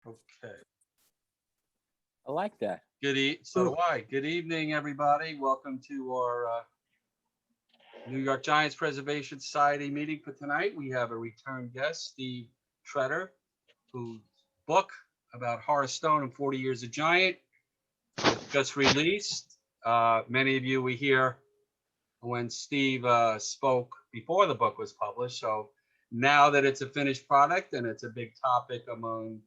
Okay. I like that. So do I. Good evening, everybody. Welcome to our New York Giants Preservation Society meeting for tonight. We have a return guest, Steve Treder, whose book about Horace Stoneham, 40 Years a Giant, was just released. Many of you were here when Steve spoke before the book was published. So now that it's a finished product and it's a big topic among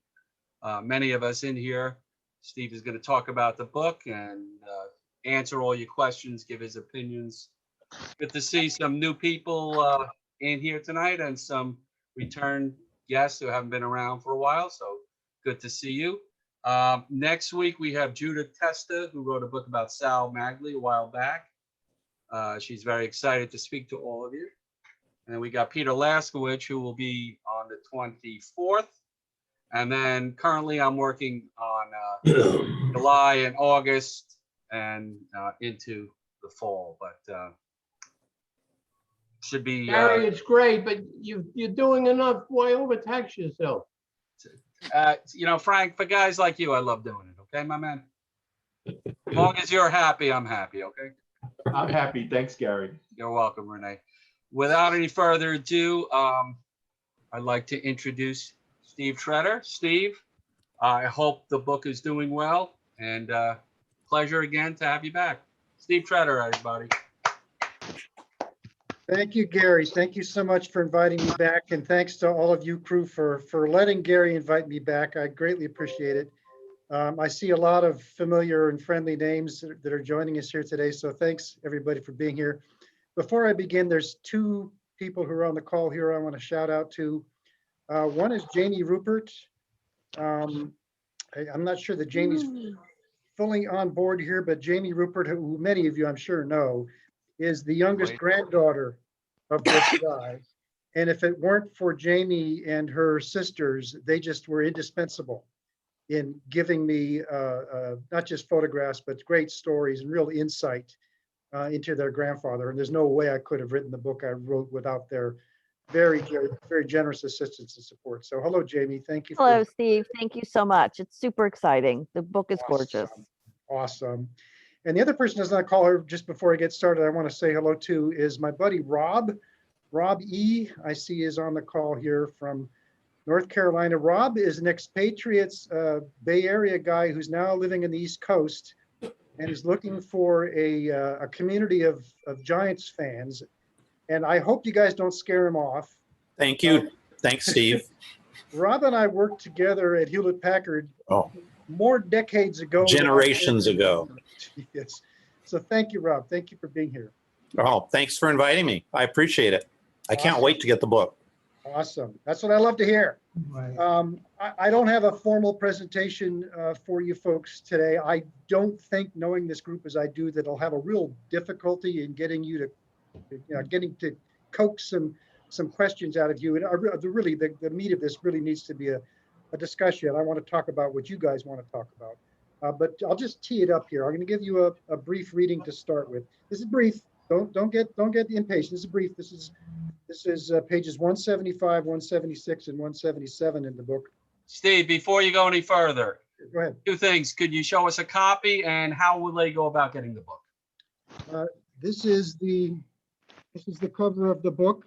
many of us in here, Steve is going to talk about the book and answer all your questions, give his opinions. Good to see some new people in here tonight and some return guests who haven't been around for a while. So good to see you. Next week, we have Judith Testa, who wrote a book about Sal Magli a while back. She's very excited to speak to all of you. And then we got Peter Laskowicz, who will be on the 24th. And then currently I'm working on July and August and into the fall, but should be. Gary, it's great, but you're doing enough. Why overtax yourself? You know, Frank, for guys like you, I love doing it. Okay, my man. As long as you're happy, I'm happy. Okay. I'm happy. Thanks, Gary. You're welcome, Renee. Without any further ado, I'd like to introduce Steve Treder. Steve, I hope the book is doing well, and pleasure again to have you back. Steve Treder, everybody. Thank you, Gary. Thank you so much for inviting me back, and thanks to all of you crew for letting Gary invite me back. I greatly appreciate it. I see a lot of familiar and friendly names that are joining us here today, so thanks everybody for being here. Before I begin, there's two people who are on the call here I want to shout out to. One is Jamie Rupert. I'm not sure that Jamie's fully on board here, but Jamie Rupert, who many of you I'm sure know, is the youngest granddaughter of this guy. And if it weren't for Jamie and her sisters, they just were indispensable in giving me not just photographs, but great stories and real insight into their grandfather. And there's no way I could have written the book I wrote without their very, very, very generous assistance and support. So hello, Jamie. Thank you. Hello, Steve. Thank you so much. It's super exciting. The book is gorgeous. Awesome. And the other person does not call her just before I get started, I want to say hello to is my buddy Rob. Rob E. I see is on the call here from North Carolina. Rob is an expatriate Bay Area guy who's now living in the East Coast and is looking for a community of Giants fans. And I hope you guys don't scare him off. Thank you. Thanks, Steve. Rob and I worked together at Hewlett Packard more decades ago. Generations ago. Yes. So thank you, Rob. Thank you for being here. Oh, thanks for inviting me. I appreciate it. I can't Awesome. wait to get the book. Awesome. That's what I love to hear. I don't have a formal presentation for you folks today. I don't think, knowing this group as I do, that I'll have a real difficulty in getting you to, getting to coax some questions out of you. And really, the meat of this really needs to be a discussion. I want to talk about what you guys want to talk about. But I'll just tee it up here. I'm going to give you a brief reading to start with. This is brief. Don't get impatient. This is brief. This is pages 175, 176, and 177 in the book. Steve, before you go any further, Go ahead. two things. Could you show us a copy, and how will they go about getting the book? This is the cover of the book.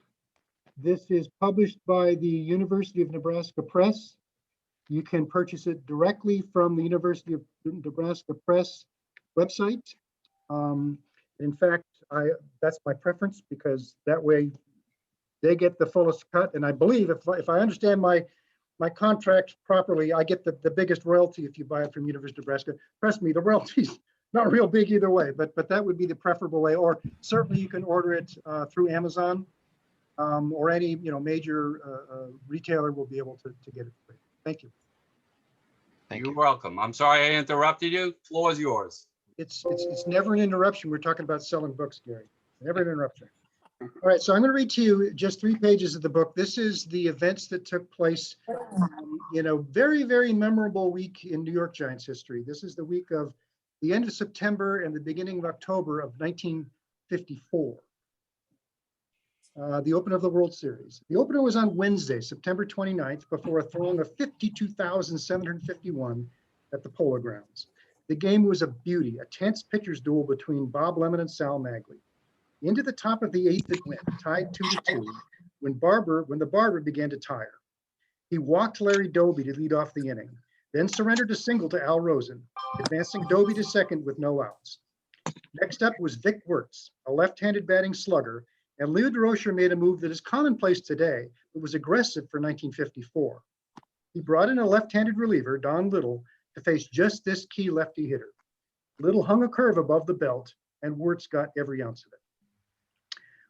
This is published by the University of Nebraska Press. You can purchase it directly from the University of Nebraska Press website. In fact, that's my preference, because that way they get the fullest cut. And I believe, if I understand my contract properly, I get the biggest royalty if you buy it from University of Nebraska. Trust me, the royalty's not real big either way, but that would be the preferable way. Or certainly you can order it through Amazon, or any major retailer will be able to get it for you. Thank you. You're welcome. I'm sorry I interrupted you. Floor is yours. It's never an interruption. We're talking about selling books, Gary. Never an interruption. All right, so I'm going to read to you just 3 pages of the book. This is the events that took place in a very, very memorable week in New York Giants history. This is the week of the end of September and the beginning of October of 1954. the opener of the World Series. The opener was on Wednesday, September 29th, before a throng of 52,751 at the Polo Grounds. The game was a beauty, a tense pitcher's duel between Bob Lemon and Sal Magley. Into the top of the eighth it went, tied 2-2, when the barber began to tire. He walked Larry Doby to lead off the inning, then surrendered a single to Al Rosen, advancing Doby to second with no outs. Next up was Vic Wertz, a left-handed batting slugger, and Leo DeRocher made a move that is commonplace today, but was aggressive for 1954. He brought in a left-handed reliever, Don Little, to face just this key lefty hitter. Little hung a curve above the belt, and Wertz got every ounce of it.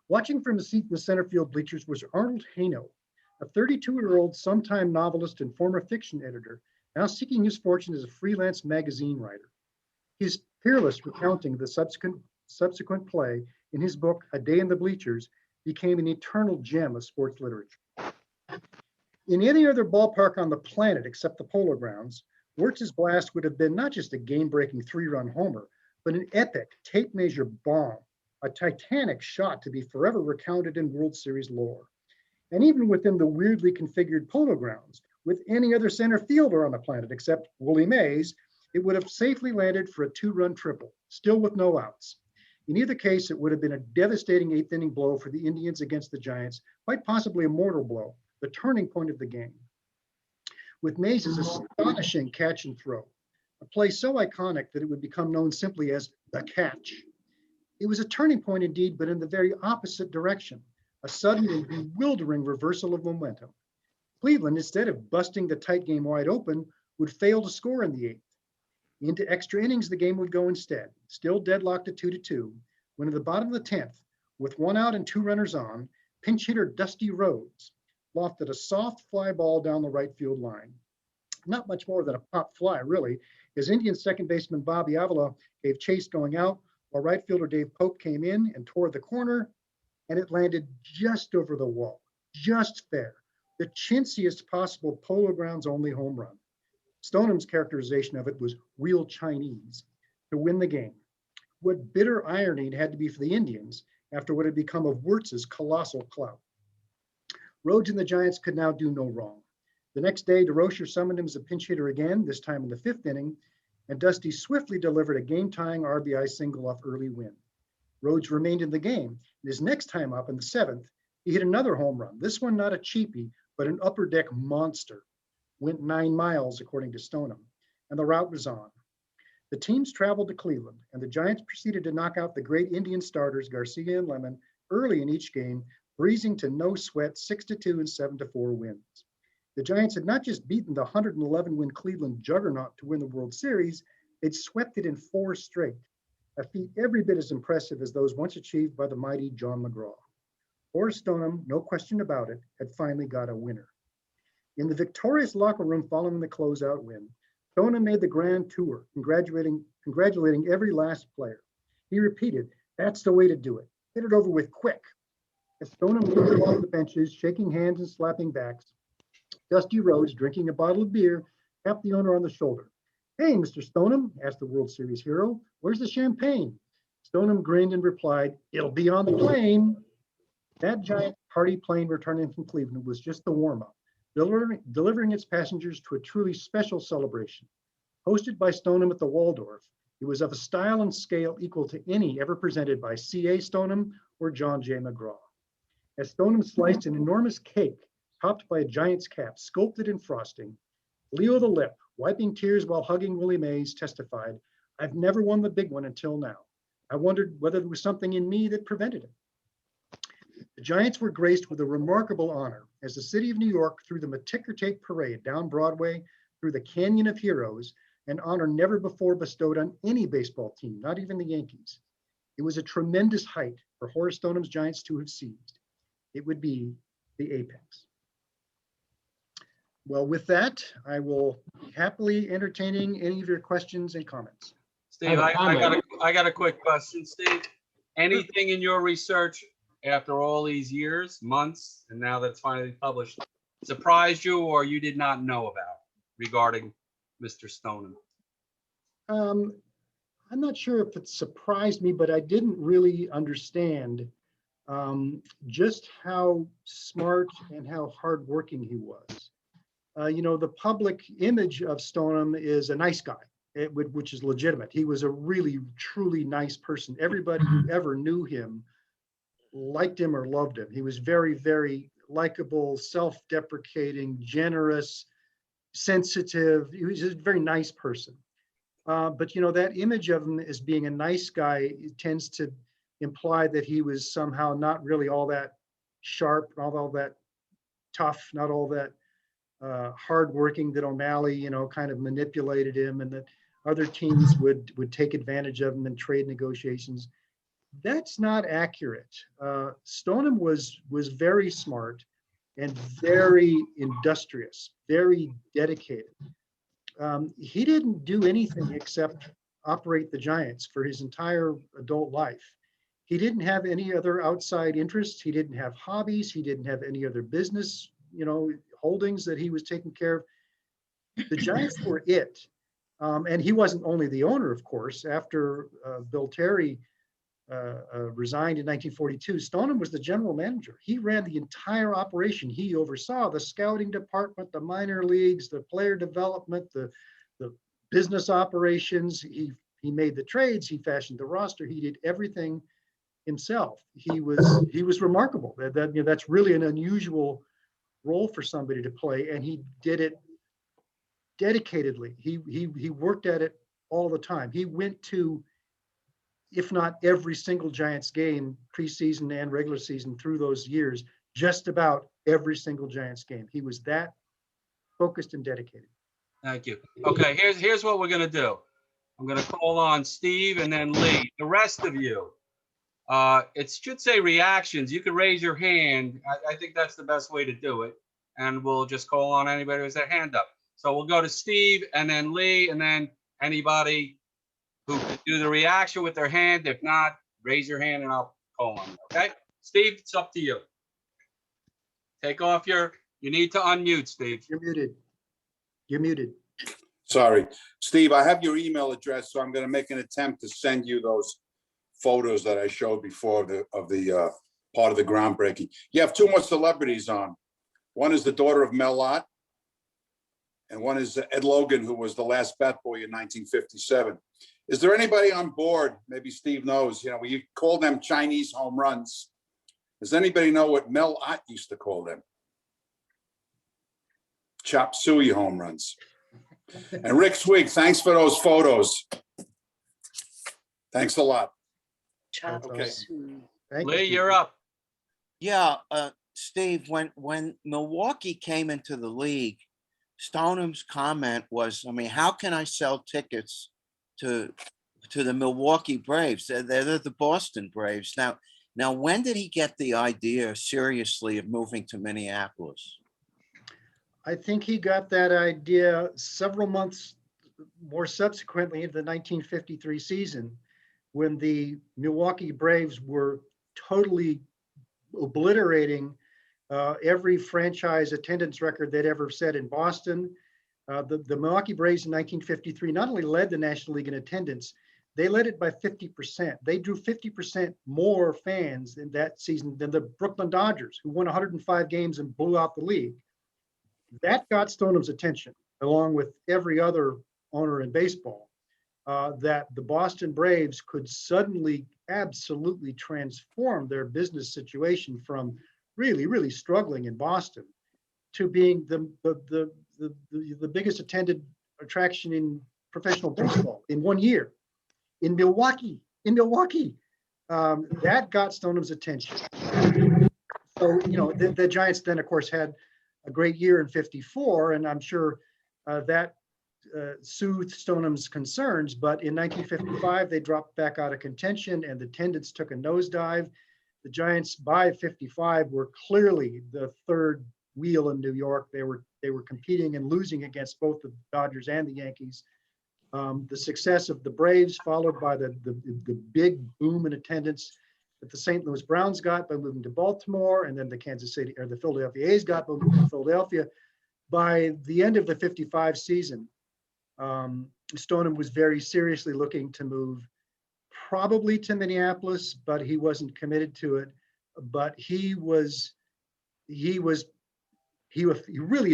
Watching from a seat in the center field bleachers was Arnold Haino, a 32-year-old sometime novelist and former fiction editor, now seeking his fortune as a freelance magazine writer. His peerless recounting of the subsequent play in his book, A Day in the Bleachers, became an eternal gem of sports literature. In any other ballpark on the planet except the Polo Grounds, Wertz's blast would have been not just a game-breaking 3-run homer, but an epic tape measure bomb, a titanic shot to be forever recounted in World Series lore. And even within the weirdly configured Polo Grounds, with any other center fielder on the planet except Willie Mays, it would have safely landed for a 2-run triple, still with no outs. In either case, it would have been a devastating 8th-inning blow for the Indians against the Giants, quite possibly a mortal blow, the turning point of the game. With Mays' astonishing catch and throw, a play so iconic that it would become known simply as the catch. It was a turning point indeed, but in the very opposite direction, a sudden and bewildering reversal of momentum. Cleveland, instead of busting the tight game wide open, would fail to score in the 8th. Into extra innings, the game would go instead, still deadlocked at 2-2, when at the bottom of the 10th, with 1 out and 2 runners on, pinch hitter Dusty Rhodes lofted a soft fly ball down the right field line. Not much more than a pop fly, really, as Indian second baseman Bobby Avila gave chase going out, while right fielder Dave Pope came in and toward the corner, and it landed just over the wall, just fair, the chintziest possible Polo Grounds only home run. Stoneham's characterization of it was real Chinese to win the game. What bitter irony it had to be for the Indians after what had become of Wertz's colossal clout. Rhodes and the Giants could now do no wrong. The next day, DeRocher summoned him as a pinch hitter again, this time in the 5th inning, and Dusty swiftly delivered a game-tying RBI single off early win. Rhodes remained in the game, and his next time up in the 7th, he hit another home run, this one not a cheapie, but an upper deck monster. Went 9 miles, according to Stoneham, and the route was on. The teams traveled to Cleveland, and the Giants proceeded to knock out the great Indian starters, Garcia and Lemon, early in each game, breezing to no sweat 6-2 and 7-4 wins. The Giants had not just beaten the 111-win Cleveland juggernaut to win the World Series, they'd swept it in 4 straight, a feat every bit as impressive as those once achieved by the mighty John McGraw. Horace Stoneham, no question about it, had finally got a winner. In the victorious locker room following the closeout win, Stoneham made the grand tour, congratulating every last player. He repeated, "That's the way to do it. Get it over with quick." As Stoneham moved along the benches, shaking hands and slapping backs, Dusty Rhodes, drinking a bottle of beer, tapped the owner on the shoulder. "Hey, Mr. Stoneham," asked the World Series hero, "where's the champagne?" Stoneham grinned and replied, "It'll be on the plane." That giant party plane returning from Cleveland was just the warm-up, delivering its passengers to a truly special celebration. Hosted by Stoneham at the Waldorf, it was of a style and scale equal to any ever presented by C.A. Stoneham or John J. McGraw. As Stoneham sliced an enormous cake topped by a giant's cap, sculpted in frosting, Leo the Lip, wiping tears while hugging Willie Mays, testified, "I've never won the big one until now. I wondered whether there was something in me that prevented it." The Giants were graced with a remarkable honor as the city of New York threw them a ticker-tape parade down Broadway through the Canyon of Heroes, an honor never before bestowed on any baseball team, not even the Yankees. It was a tremendous height for Horace Stoneham's Giants to have seized. It would be the apex. Well, with that, I will be happily entertaining any of your questions and comments. Steve, I have a I got a quick question, Steve. Anything in your research after all these years, months, and now that it's finally published, surprised you or you did not know about regarding Mr. Stoneham? I'm not sure if it surprised me, but I didn't really understand just how smart and how hardworking he was. The public image of Stoneham is a nice guy, which is legitimate. He was a really, truly nice person. Everybody who ever knew him liked him or loved him. He was very, very likable, self-deprecating, generous, sensitive. He was just a very nice person. But that image of him as being a nice guy tends to imply that he was somehow not really all that sharp, not all that tough, not all that hardworking, that O'Malley, kind of manipulated him, and that other teams would take advantage of him in trade negotiations. That's not accurate. Stoneham was very smart and very industrious, very dedicated. He didn't do anything except operate the Giants for his entire adult life. He didn't have any other outside interests. He didn't have hobbies. He didn't have any other business, holdings that he was taking care of. The Giants were it. And he wasn't only the owner, of course. After Bill Terry resigned in 1942, Stoneham was the general manager. He ran the entire operation. He oversaw the scouting department, the minor leagues, the player development, the business operations. He made the trades. He fashioned the roster. He did everything himself. He was remarkable. That's really an unusual role for somebody to play, and he did it dedicatedly. He worked at it all the time. He went to, if not every single Giants game, preseason and regular season through those years, just about every single Giants game. He was that focused and dedicated. Thank you. Okay, here's what we're gonna do. I'm gonna call on Steve and then Lee. The rest of you, it should say reactions. You can raise your hand. I think that's the best way to do it. And we'll just call on anybody who has their hand up. So we'll go to Steve and then Lee and then anybody who can do the reaction with their hand. If not, raise your hand and I'll call on you, okay? Steve, it's up to you. Take off you need to unmute, Steve. You're muted. You're muted. Sorry, Steve, I have your email address, so I'm going to make an attempt to send you those photos that I showed before of the part of the groundbreaking. You have two more celebrities on. One is the daughter of Mel Ott, and one is Ed Logan, who was the last bat boy in 1957. Is there anybody on board? Maybe Steve knows. We call them Chinese home runs. Does anybody know what Mel Ott used to call them? Chop suey home runs. And Rick Swig, thanks for those photos. Thanks a lot. Okay. Lee, you're up. Yeah, Steve, when Milwaukee came into the league, Stoneham's comment was, how can I sell tickets to the Milwaukee Braves? They're the Boston Braves. Now, when did he get the idea seriously of moving to Minneapolis? I think he got that idea several months more subsequently into the 1953 season, when the Milwaukee Braves were totally obliterating every franchise attendance record they'd ever set in Boston. The Milwaukee Braves in 1953 not only led the National League in attendance, they led it by 50%. They drew 50% more fans in that season than the Brooklyn Dodgers, who won 105 games and blew out the league. That got Stoneham's attention, along with every other owner in baseball, that the Boston Braves could suddenly absolutely transform their business situation from really, really struggling in Boston to being the biggest attended attraction in professional baseball in 1 year. In Milwaukee, that got Stoneham's attention. So, the Giants then, of course, had a great year in '54, and I'm sure that soothed Stoneham's concerns. But in 1955, they dropped back out of contention, and the attendance took a nosedive. The Giants, by '55, were clearly the third wheel in New York. They were competing and losing against both the Dodgers and the Yankees. The success of the Braves, followed by the big boom in attendance that the St. Louis Browns got by moving to Baltimore, and then the Philadelphia A's got by moving to Philadelphia. By the end of the '55 season, Stoneham was very seriously looking to move, probably to Minneapolis, but he wasn't committed to it. but he really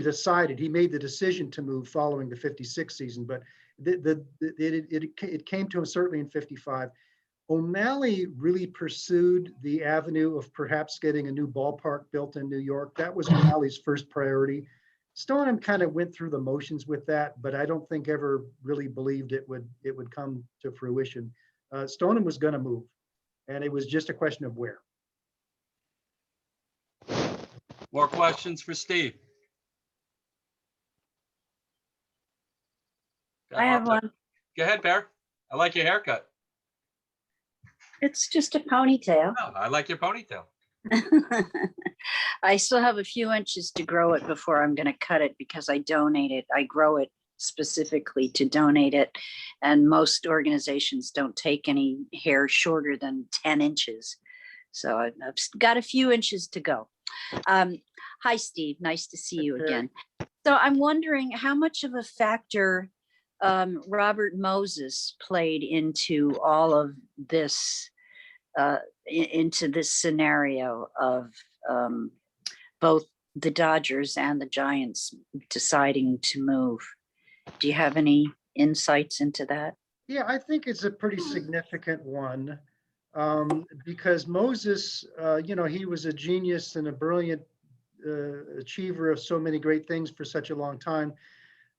decided, he made the decision to move following the 56 season, but it came to him certainly in 55. O'Malley really pursued the avenue of perhaps getting a new ballpark built in New York. That was O'Malley's first priority. Stoneham kind of went through the motions with that, but I don't think ever really believed it would come to fruition. Stoneham was going to move, and it was just a question of where. More questions for Steve? I have one. Go ahead, Bear. I like your haircut. It's just a ponytail. Oh, I like your ponytail. I still have a few inches to grow it before I'm going to cut it because I donate it. I grow it specifically to donate it. And most organizations don't take any hair shorter than 10 inches. So I've got a few inches to go. Hi, Steve. Nice to see you again. So I'm wondering how much of a factor Robert Moses played into all of this, into this scenario of both the Dodgers and the Giants deciding to move. Do you have any insights into that? Yeah, I think it's a pretty significant one, because Moses, he was a genius and a brilliant achiever of so many great things for such a long time.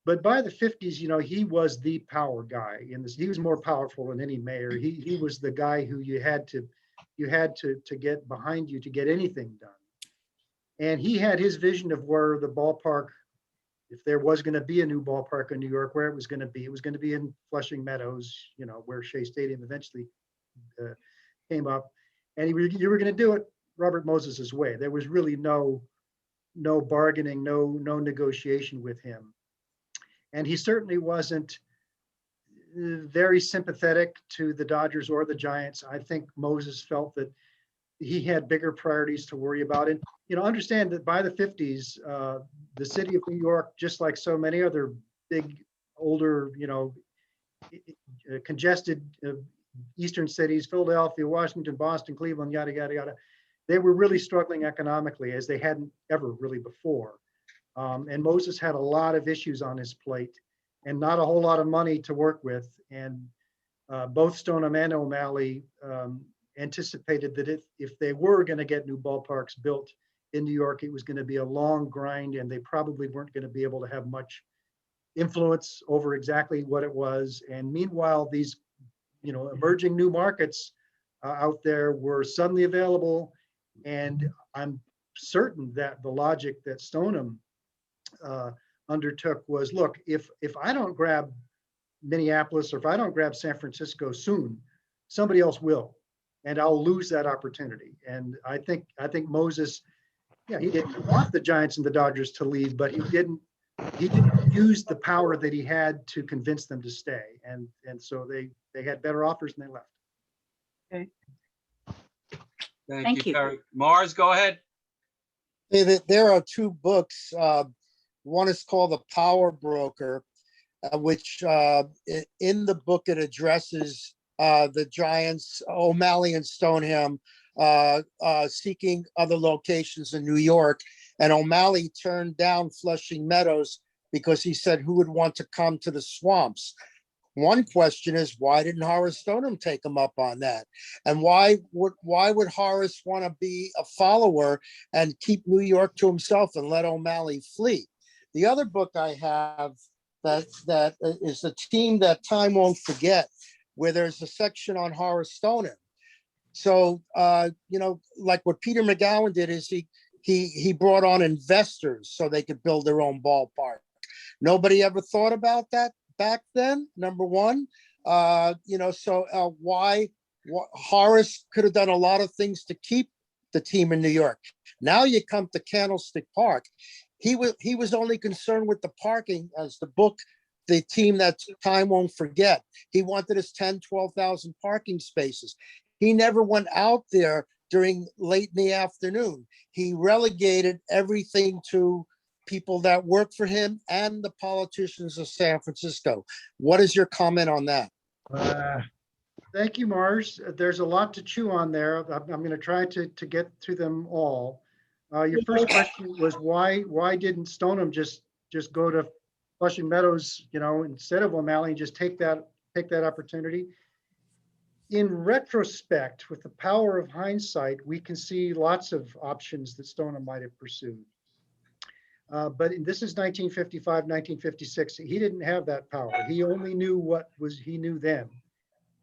But by the 50s, he was the power guy in this. He was more powerful than any mayor. He was the guy who you had to get behind you to get anything done. And he had his vision of where the ballpark, if there was going to be a new ballpark in New York, where it was going to be. It was going to be in Flushing Meadows, where Shea Stadium eventually came up. And you were going to do it Robert Moses's way. There was really no bargaining, no negotiation with him. And he certainly wasn't very sympathetic to the Dodgers or the Giants. I think Moses felt that he had bigger priorities to worry about. And, understand that by the 50s, the city of New York, just like so many other big, older, congested eastern cities, Philadelphia, Washington, Boston, Cleveland, yada, yada, yada, they were really struggling economically as they hadn't ever really before. And Moses had a lot of issues on his plate and not a whole lot of money to work with. And both Stoneham and O'Malley anticipated that if they were going to get new ballparks built in New York, it was going to be a long grind, and they probably weren't going to be able to have much influence over exactly what it was. And meanwhile, these emerging new markets out there were suddenly available. And I'm certain that the logic that Stoneham undertook was, look, if I don't grab Minneapolis, or if I don't grab San Francisco soon, somebody else will, and I'll lose that opportunity. And I think Moses, he didn't want the Giants and the Dodgers to leave, but he didn't use the power that he had to convince them to stay. And so they had better offers and they left. Okay. Thank you, Terry. Mars, go ahead. There are two books. One is called The Power Broker, which in the book it addresses the Giants, O'Malley and Stoneham, seeking other locations in New York. And O'Malley turned down Flushing Meadows because he said, who would want to come to the swamps? One question is, why didn't Horace Stoneham take him up on that? And why would Horace want to be a follower and keep New York to himself and let O'Malley flee? The other book I have that is The Team That Time Won't Forget, where there's a section on Horace Stoneham. So, like what Peter McGowan did is he brought on investors so they could build their own ballpark. Nobody ever thought about that back then, number one. Why Horace could have done a lot of things to keep the team in New York. Now you come to Candlestick Park. He was only concerned with the parking, as the book, The Team That Time Won't Forget. He wanted his 10, 12,000 parking spaces. He never went out there during late in the afternoon. He relegated everything to people that work for him and the politicians of San Francisco. What is your comment on that? Thank you, Mars. There's a lot to chew on there. I'm going to try to get through them all. Your first question was why didn't Stoneham just go to Flushing Meadows, instead of O'Malley, and just take that opportunity? In retrospect, with the power of hindsight, we can see lots of options that Stoneham might have pursued. But this is 1955, 1956. He didn't have that power. He only knew what he knew then.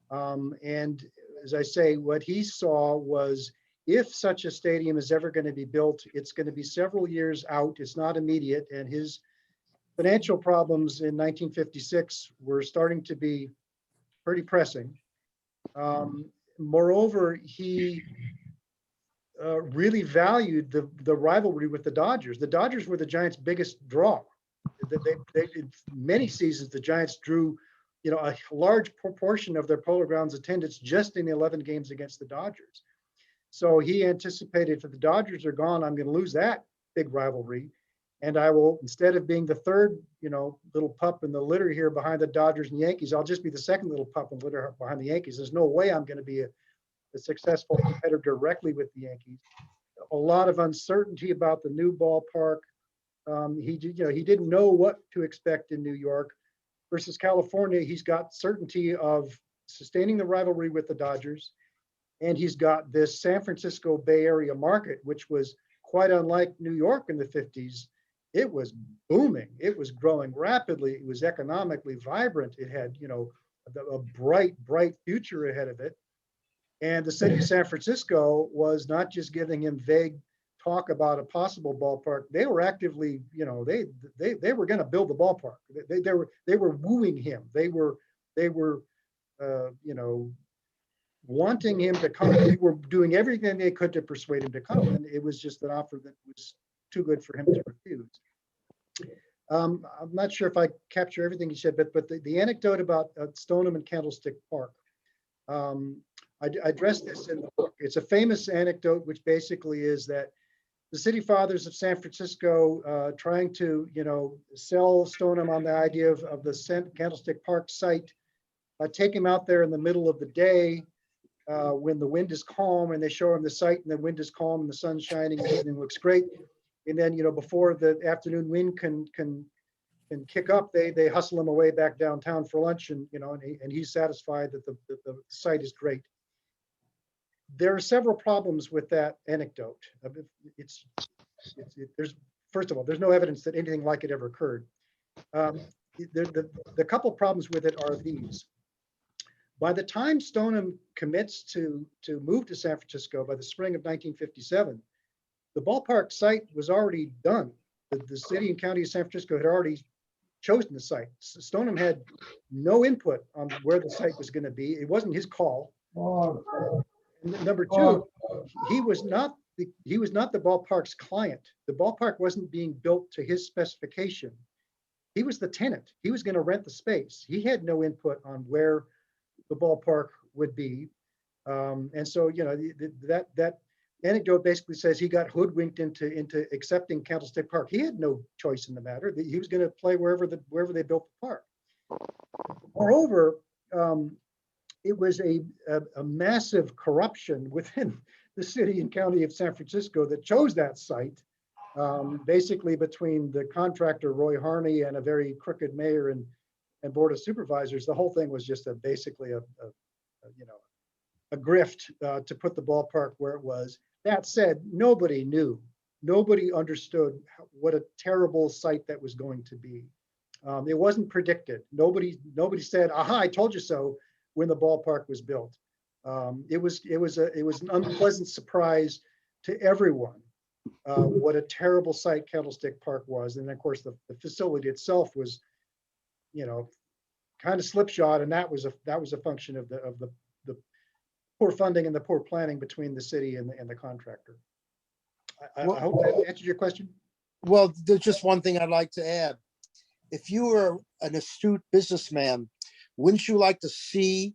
And as I say, what he saw was if such a stadium is ever going to be built, it's going to be several years out. It's not immediate. And his financial problems in 1956 were starting to be pretty pressing. Moreover, he really valued the rivalry with the Dodgers. The Dodgers were the Giants' biggest draw. They in many seasons, the Giants drew a large proportion of their Polo Grounds attendance just in the 11 games against the Dodgers. So he anticipated if the Dodgers are gone, I'm going to lose that big rivalry. And I will, instead of being the third, little pup in the litter here behind the Dodgers and Yankees, I'll just be the second little pup in the litter behind the Yankees. There's no way I'm going to be a successful competitor directly with the Yankees. A lot of uncertainty about the new ballpark. He didn't know what to expect in New York. Versus California, he's got certainty of sustaining the rivalry with the Dodgers, and he's got this San Francisco Bay Area market, which was quite unlike New York in the 50s. It was booming. It was growing rapidly. It was economically vibrant. It had, a bright future ahead of it. And the city of San Francisco was not just giving him vague talk about a possible ballpark. They were actively, they were going to build the ballpark. They were wooing him. They were wanting him to come. They were doing everything they could to persuade him to come, and it was just an offer that was too good for him to refuse. I'm not sure if I capture everything he said, but the anecdote about Stoneham and Candlestick Park. I addressed this in the book. It's a famous anecdote, which basically is that the city fathers of San Francisco trying to, sell Stoneham on the idea of the Candlestick Park site, take him out there in the middle of the day when the wind is calm, and they show him the site and the wind is calm and the sun's shining and everything looks great. And then, before the afternoon wind can kick up, they hustle him away back downtown for lunch, and and he's satisfied that the site is great. There are several problems with that anecdote. There's first of all, there's no evidence that anything like it ever occurred. The couple problems with it are these. By the time Stoneham commits to move to San Francisco by the spring of 1957, the ballpark site was already done. The city and county of San Francisco had already chosen the site. Stoneham had no input on where the site was going to be. It wasn't his call. And number two, he was not the ballpark's client. The ballpark wasn't being built to his specification. He was the tenant. He was going to rent the space. He had no input on where the ballpark would be. And so, that anecdote basically says he got hoodwinked into accepting Candlestick Park. He had no choice in the matter. He was going to play wherever they built the park. Moreover, it was a massive corruption within the city and county of San Francisco that chose that site, basically between the contractor Roy Harney and a very crooked mayor and board of supervisors. The whole thing was just basically a grift to put the ballpark where it was. That said, nobody knew, nobody understood what a terrible site that was going to be. It wasn't predicted. Nobody said, "Aha, I told you so," when the ballpark was built. It was an unpleasant surprise to everyone what a terrible site Candlestick Park was. And of course, the facility itself was, kind of slipshod, and that was a function of the poor funding and the poor planning between the city and the contractor. I hope that answered your question. Well, there's just one thing I'd like to add. If you were an astute businessman, wouldn't you like to see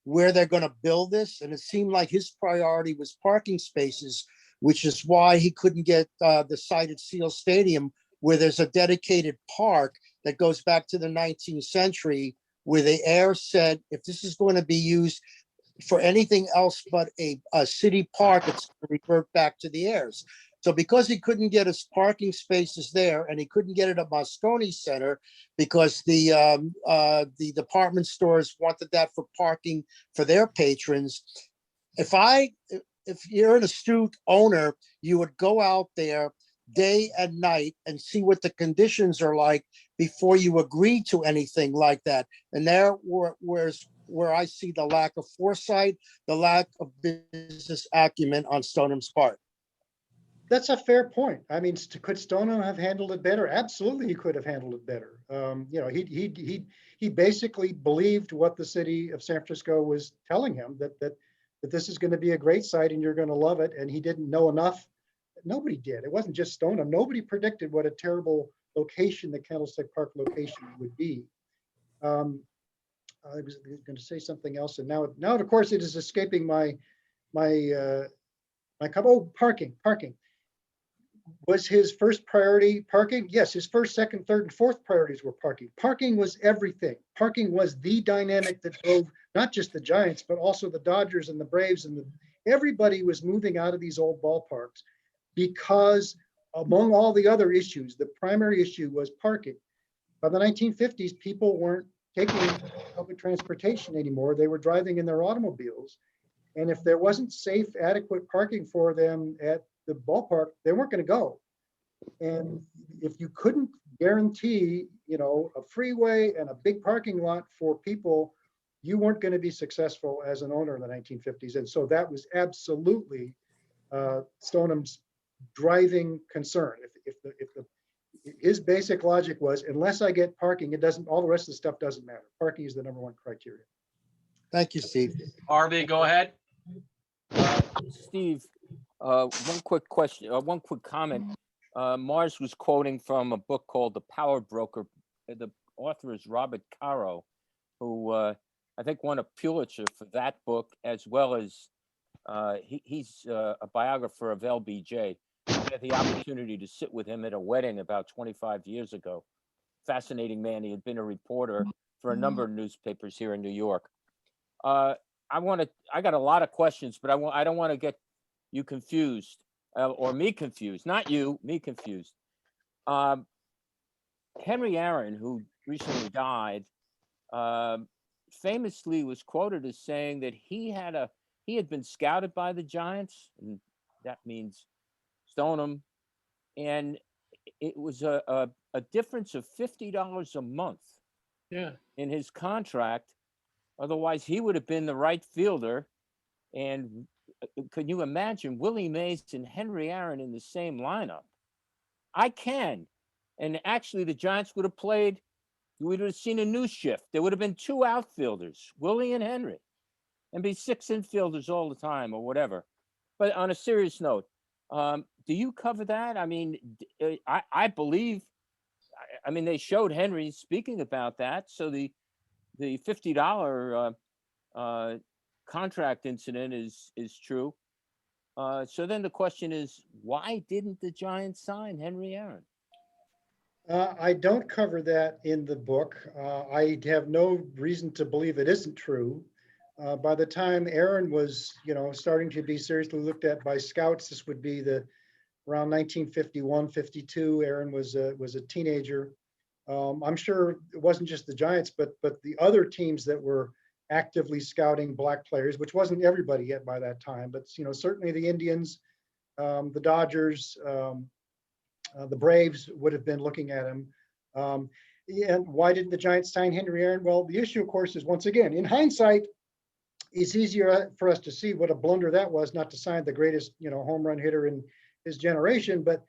where they're going to build this? And it seemed like his priority was parking spaces, which is why he couldn't get the site at Seal Stadium, where there's a dedicated park that goes back to the 19th century, where the heir said, if this is going to be used for anything else but a city park, it's going to revert back to the heirs. So because he couldn't get his parking spaces there and he couldn't get it at Moscone Center because the department stores wanted that for parking for their patrons. If you're an astute owner, you would go out there day and night and see what the conditions are like before you agree to anything like that. And where I see the lack of foresight, the lack of business acumen on Stoneham's part. That's a fair point. I mean, could Stoneham have handled it better? Absolutely, he could have handled it better. You know, he basically believed what the city of San Francisco was telling him, that this is going to be a great site and you're going to love it. And he didn't know enough. Nobody did. It wasn't just Stoneham. Nobody predicted what a terrible location the Candlestick Park location would be. I was going to say something else, and now of course it is escaping my parking. Was his first priority parking? Yes, his first, second, third, and fourth priorities were parking. Parking was everything. Parking was the dynamic that drove not just the Giants, but also the Dodgers and the Braves, and everybody was moving out of these old ballparks because, among all the other issues, the primary issue was parking. By the 1950s, people weren't taking public transportation anymore. They were driving in their automobiles. And if there wasn't safe, adequate parking for them at the ballpark, they weren't going to go. And if you couldn't guarantee, you know, a freeway and a big parking lot for people, you weren't going to be successful as an owner in the 1950s. And so that was absolutely Stoneham's driving concern. His basic logic was, unless I get parking, all the rest of the stuff doesn't matter. Parking is the number one criteria. Thank you, Steve. Harvey, go ahead. Steve, one quick question, one quick comment. Mars was quoting from a book called The Power Broker. The author is Robert Caro, who I think won a Pulitzer for that book, as well as he's a biographer of LBJ. I had the opportunity to sit with him at a wedding about 25 years ago. Fascinating man. He had been a reporter for a number of newspapers here in New York. I got a lot of questions, but I don't want to get you confused or me confused. Not you, me confused. Henry Aaron, who recently died, famously was quoted as saying that he had been scouted by the Giants, and that means Stoneham, and it was a difference of $50 a month in his contract. Otherwise, he would have been the right fielder. And can you imagine Willie Mays and Henry Aaron in the same lineup? I can. And actually, the Giants would have played, we would have seen a new shift. There would have been two outfielders, Willie and Henry, and be six infielders all the time or whatever. But on a serious note, do you cover that? I mean, I believe, I mean, they showed Henry speaking about that. So the $50 contract incident is true. So then the question is, why didn't the Giants sign Henry Aaron? I don't cover that in the book. I have no reason to believe it isn't true. By the time Aaron was, starting to be seriously looked at by scouts, this would be around 1951, 52. Aaron was a teenager. I'm sure it wasn't just the Giants, but the other teams that were actively scouting black players, which wasn't everybody yet by that time, but certainly the Indians, the Dodgers, the Braves would have been looking at him. And why didn't the Giants sign Henry Aaron? Well, the issue, of course, is, once again, in hindsight, it's easier for us to see what a blunder that was, not to sign the greatest, home run hitter in his generation, but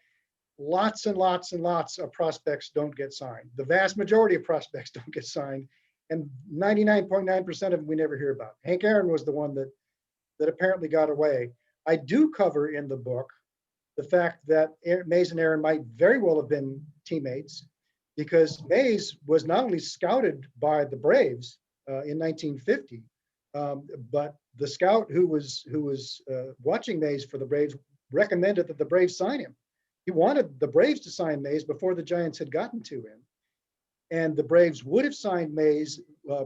lots and lots and lots of prospects don't get signed. The vast majority of prospects don't get signed, and 99.9% of them we never hear about. Hank Aaron was the one that apparently got away. I do cover in the book the fact that Mays and Aaron might very well have been teammates, because Mays was not only scouted by the Braves in 1950, but the scout who was watching Mays for the Braves recommended that the Braves sign him. He wanted the Braves to sign Mays before the Giants had gotten to him. And the Braves would have signed Mays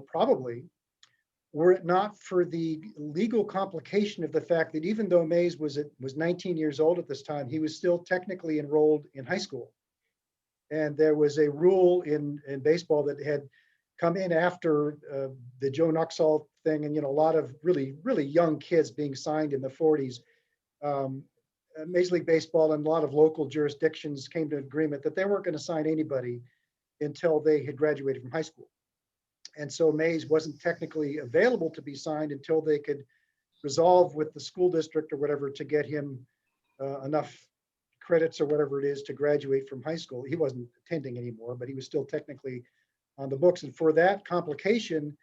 probably, were it not for the legal complication of the fact that even though Mays was 19 years old at this time, he was still technically enrolled in high school. And there was a rule in baseball that had come in after the Joe Nuxall thing, and a lot of really young kids being signed in the 40s. Major League Baseball and a lot of local jurisdictions came to an agreement that they weren't going to sign anybody until they had graduated from high school. And so Mays wasn't technically available to be signed until they could resolve with the school district or whatever to get him enough credits or whatever it is to graduate from high school. He wasn't attending anymore, but he was still technically on the books. And for that complication,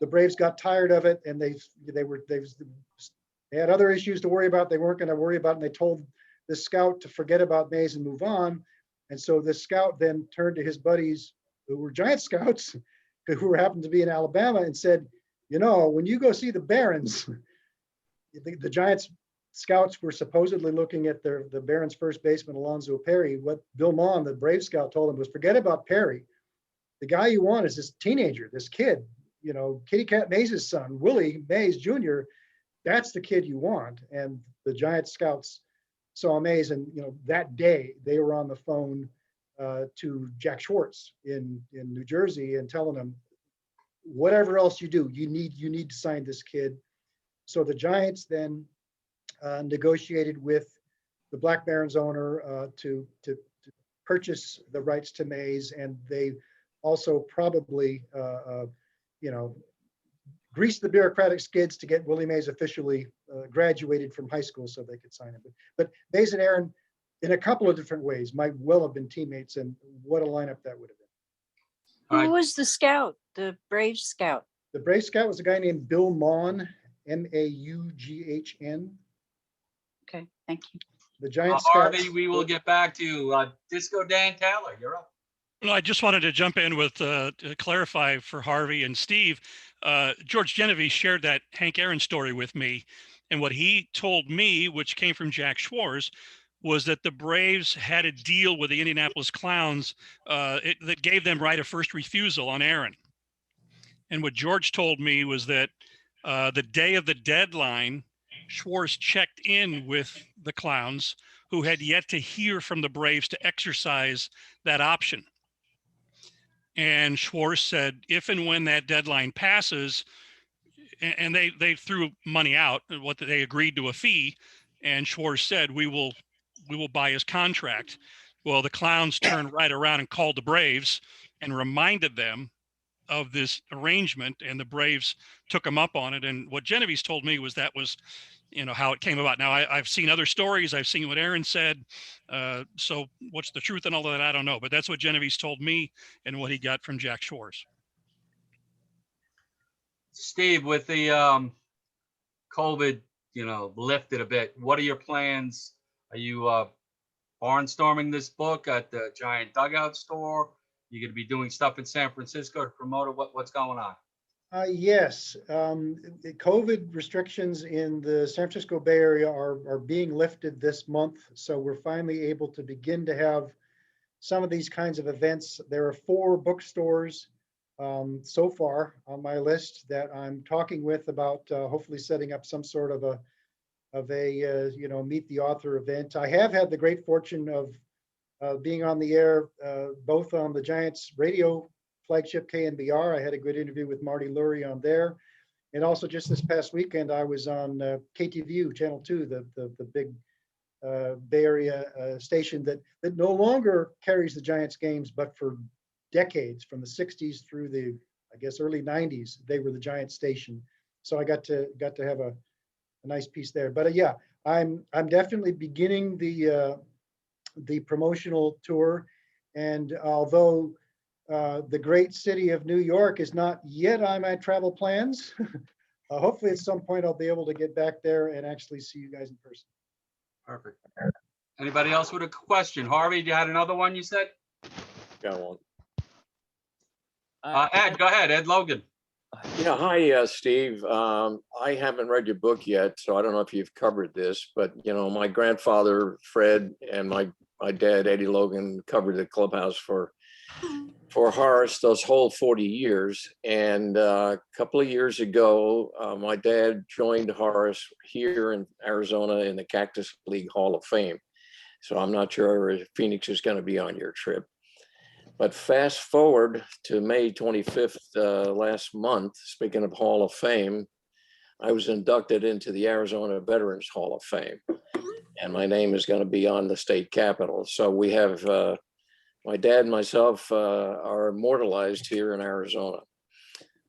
the Braves got tired of it, and they had other issues to worry about. They weren't going to worry about it, and they told the scout to forget about Mays and move on. And so the scout then turned to his buddies who were Giant scouts, who happened to be in Alabama, and said, when you go see the Barons, the Giants scouts were supposedly looking at the Barons first baseman, Alonzo Perry. What Bill Maughan, the Brave scout, told him was, forget about Perry. The guy you want is this teenager, this kid, Kitty Cat Mays' son, Willie Mays Jr. That's the kid you want. And the Giant scouts saw Mays, and that day they were on the phone to Jack Schwartz in New Jersey and telling him, whatever else you do, you need to sign this kid. So the Giants then negotiated with the Black Barons owner to purchase the rights to Mays, and they also probably greased the bureaucratic skids to get Willie Mays officially graduated from high school so they could sign him. But Mays and Aaron, in a couple of different ways, might well have been teammates, and what a lineup that would have been. Who was the scout, the Brave scout? The Brave scout was a guy named Bill Maughan, Maughn. Okay, thank you. The Giant Harvey, scouts. we will get back to you. Disco Dan Taylor, you're up. Well, I just wanted to jump in with to clarify for Harvey and Steve. George Genovese shared that Hank Aaron story with me, and what he told me, which came from Jack Schwartz, was that the Braves had a deal with the Indianapolis Clowns that gave them right of first refusal on Aaron. And what George told me was that the day of the deadline, Schwartz checked in with the Clowns, who had yet to hear from the Braves to exercise that option. And Schwartz said, if and when that deadline passes, and they threw money out, what they agreed to a fee, and Schwartz said, we will buy his contract. Well, the Clowns turned right around and called the Braves and reminded them of this arrangement, and the Braves took him up on it. And what Genovese told me was that was, how it came about. Now, I've seen other stories. I've seen what Aaron said. So what's the truth and all of that, I don't know. But that's what Genovese told me and what he got from Jack Schwartz. Steve, with the COVID, lifted a bit, what are your plans? Are you barnstorming this book at the Giant Dugout store? You're going to be doing stuff in San Francisco to promote it? What's going on? Yes, the COVID restrictions in the San Francisco Bay Area are being lifted this month. So we're finally able to begin to have some of these kinds of events. There are 4 bookstores so far on my list that I'm talking with about hopefully setting up some sort of a meet the author event. I have had the great fortune of being on the air both on the Giants radio flagship KNBR. I had a good interview with Marty Lurie on there. And also just this past weekend, I was on KTVU Channel 2, the big Bay Area station that no longer carries the Giants games, but for decades, from the 60s through the, I guess, early 90s, they were the Giants station. So I got to have a nice piece there. But yeah, I'm definitely beginning the promotional tour. And although the great city of New York is not yet on my travel plans, hopefully at some point I'll be able to get back there and actually see you guys in person. Perfect. Anybody else with a question? Harvey, you had another one you said? Got one. Ed, go ahead. Ed Logan. Yeah, hi, Steve. I haven't read your book yet, so I don't know if you've covered this, but my grandfather, Fred, and my dad, Eddie Logan, covered the clubhouse for for Horace those whole 40 years. And a couple of years ago, my dad joined Horace here in Arizona in the Cactus League Hall of Fame. So I'm not sure if Phoenix is going to be on your trip. But fast forward to May 25th last month, speaking of Hall of Fame, I was inducted into the Arizona Veterans Hall of Fame. And my name is going to be on the state capitol. So we have, my dad and myself are immortalized here in Arizona.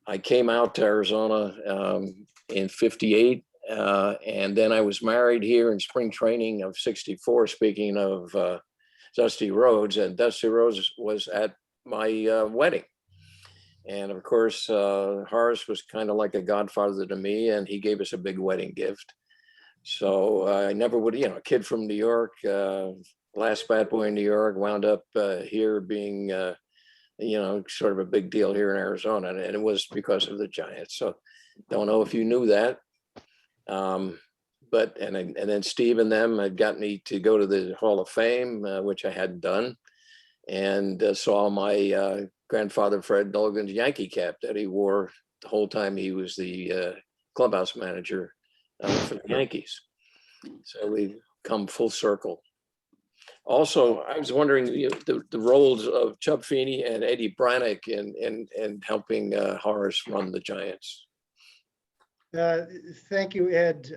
I came out to Arizona in 58. And then I was married here in spring training of 64, speaking of Dusty Rhodes, and Dusty Rhodes was at my wedding. And of course, Horace was kind of like a godfather to me, and he gave us a big wedding gift. So I never would, a kid from New York, last bad boy in New York, wound up here being, sort of a big deal here in Arizona. And it was because of the Giants. So don't know if you knew that. But then Steve and them had got me to go to the Hall of Fame, which I hadn't done, and saw my grandfather Fred Logan's Yankee cap that he wore the whole time he was the clubhouse manager for the Yankees. So we've come full circle. Also, I was wondering the roles of Chub Feeney and Eddie Brannick in helping Horace run the Giants. Thank you, Ed.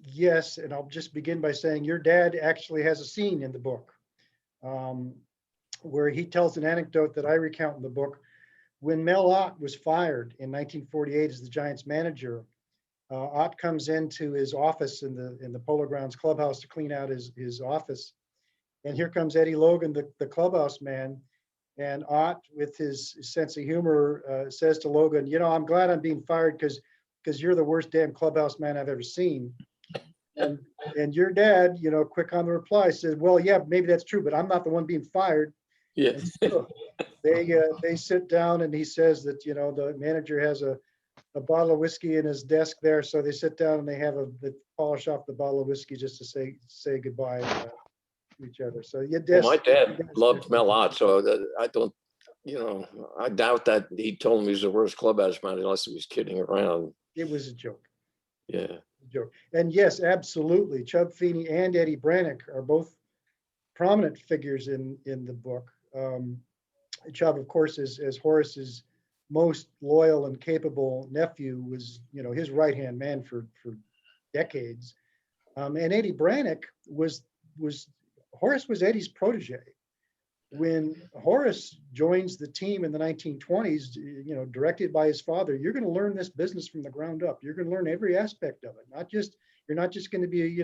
Yes, and I'll just begin by saying your dad actually has a scene in the book where he tells an anecdote that I recount in the book. When Mel Ott was fired in 1948 as the Giants manager, Ott comes into his office in the Polo Grounds clubhouse to clean out his office. And here comes Eddie Logan, the clubhouse man. And Ott, with his sense of humor, says to Logan, I'm glad I'm being fired because you're the worst damn clubhouse man I've ever seen. And your dad, quick on the reply, says, well, yeah, maybe that's true, but I'm not the one being fired. Yeah. So they sit down and he says that, the manager has a bottle of whiskey in his desk there. So they sit down and they they polish off the bottle of whiskey just to say goodbye to each other. So yeah, Well, my dad loved Mel Ott, so I don't, I doubt that he told me he's the worst clubhouse man unless he was kidding around. It was a joke. Yeah. Joke. And yes, absolutely. Chub Feeney and Eddie Brannick are both prominent figures in the book. Chub, of course, as Horace's most loyal and capable nephew, was his right-hand man for decades. And Eddie Brannick Horace was Eddie's protege. When Horace joins the team in the 1920s, directed by his father, you're going to learn this business from the ground up. You're going to learn every aspect of it. You're not just going to be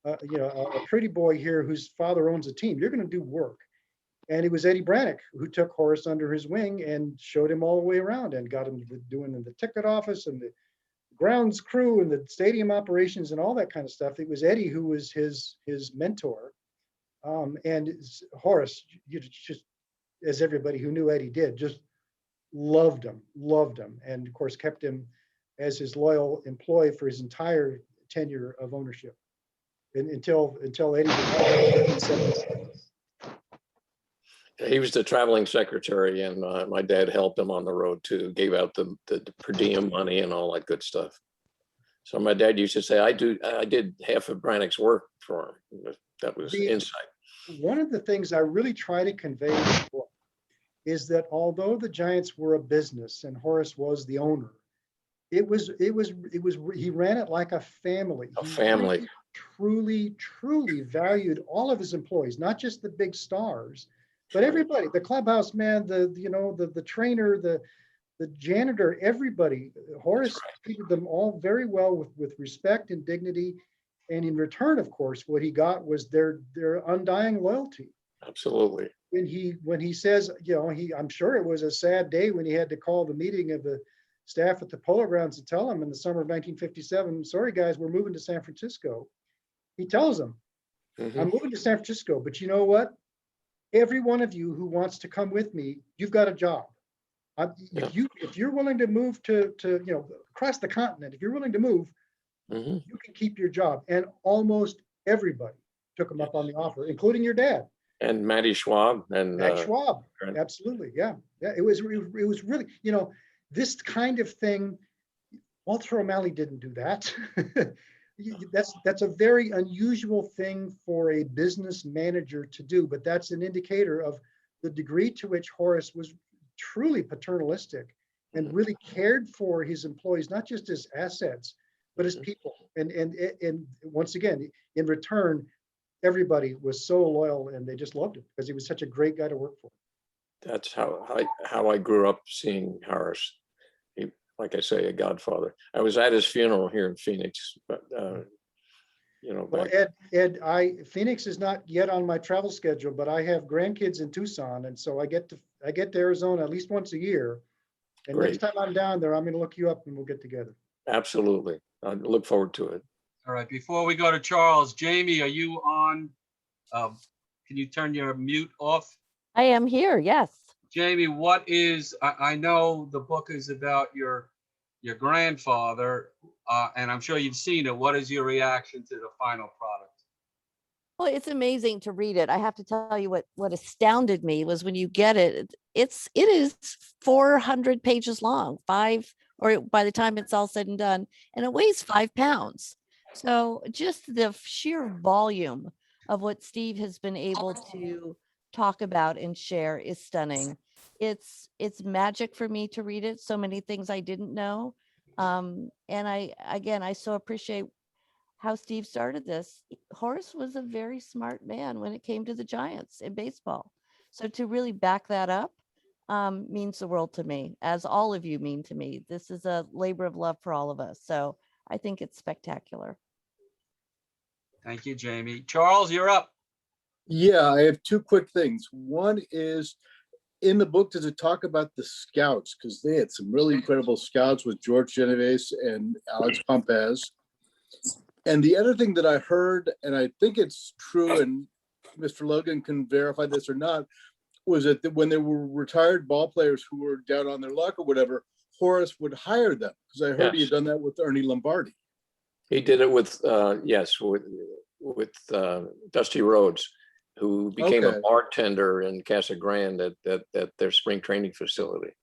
a pretty boy here whose father owns a team. You're going to do work. And it was Eddie Brannick who took Horace under his wing and showed him all the way around and got him doing in the ticket office and the grounds crew and the stadium operations and all that kind of stuff. It was Eddie who was his mentor. And Horace, just as everybody who knew Eddie did, just loved him, and of course kept him as his loyal employee for his entire tenure of ownership, until Eddie retired. He was the traveling secretary, and my dad helped him on the road too. Gave out the per diem money and all that good stuff. So my dad used to say, I did half of Brannick's work for him. That was insight. One of the things I really try to convey in the book is that although the Giants were a business and Horace was the owner, he ran it like a family. A family. He truly valued all of his employees, not just the big stars, but everybody, the clubhouse man, the trainer, the janitor, everybody. Horace treated them all very well with respect and dignity. And in return, of course, what he got was their undying loyalty. Absolutely. When he says, I'm sure it was a sad day when he had to call the meeting of the staff at the Polo Grounds to tell them in the summer of 1957, sorry guys, we're moving to San Francisco. He tells them, I'm moving to San Francisco, but you know what? Every one of you who wants to come with me, you've got a job. If you're willing to move to across the continent, if you're willing to move, you can keep your job. And almost everybody took him up on the offer, including your dad. And Matty Schwab and Matt Schwab, right. absolutely, yeah. Yeah, it was really, this kind of thing, Walter O'Malley didn't do that. That's a very unusual thing for a business manager to do, but that's an indicator of the degree to which Horace was truly paternalistic and really cared for his employees, not just as assets, but as people. And once again, in return, everybody was so loyal and they just loved him because he was such a great guy to work for. That's how I grew up seeing Horace. He, like I say, a godfather. I was at his funeral here in Phoenix, but Well, Ed, Phoenix is not yet on my travel schedule, but I have grandkids in Tucson, and so I get to Arizona at least once a year. And next Great. time I'm down there, I'm going to look you up and we'll get together. Absolutely. I look forward to it. All right, before we go to Charles, Jamie, are you on? Can you turn your mute off? I am here, yes. Jamie, what is, I know the book is about your grandfather, and I'm sure you've seen it. What is your reaction to the final product? Well, it's amazing to read it. I have to tell you what astounded me was when you get it, it is 400 pages long, or by the time it's all said and done, and it weighs 5 pounds. So just the sheer volume of what Steve has been able to talk about and share is stunning. It's magic for me to read it. So many things I didn't know. And I so appreciate how Steve started this. Horace was a very smart man when it came to the Giants in baseball. So to really back that up means the world to me, as all of you mean to me. This is a labor of love for all of us. So I think it's spectacular. Thank you, Jamie. Charles, you're up. Yeah, I have two quick things. One is, in the book, does it talk about the scouts? Because they had some really incredible scouts with George Genovese and Alex Pompez. And the other thing that I heard, and I think it's true, and Mr. Logan can verify this or not, was that when there were retired ball players who were down on their luck or whatever, Horace would hire them. Because I heard he had done that with Ernie Lombardi. He did it with with Dusty Rhodes, who became a bartender in Casa Grande at their spring training facility.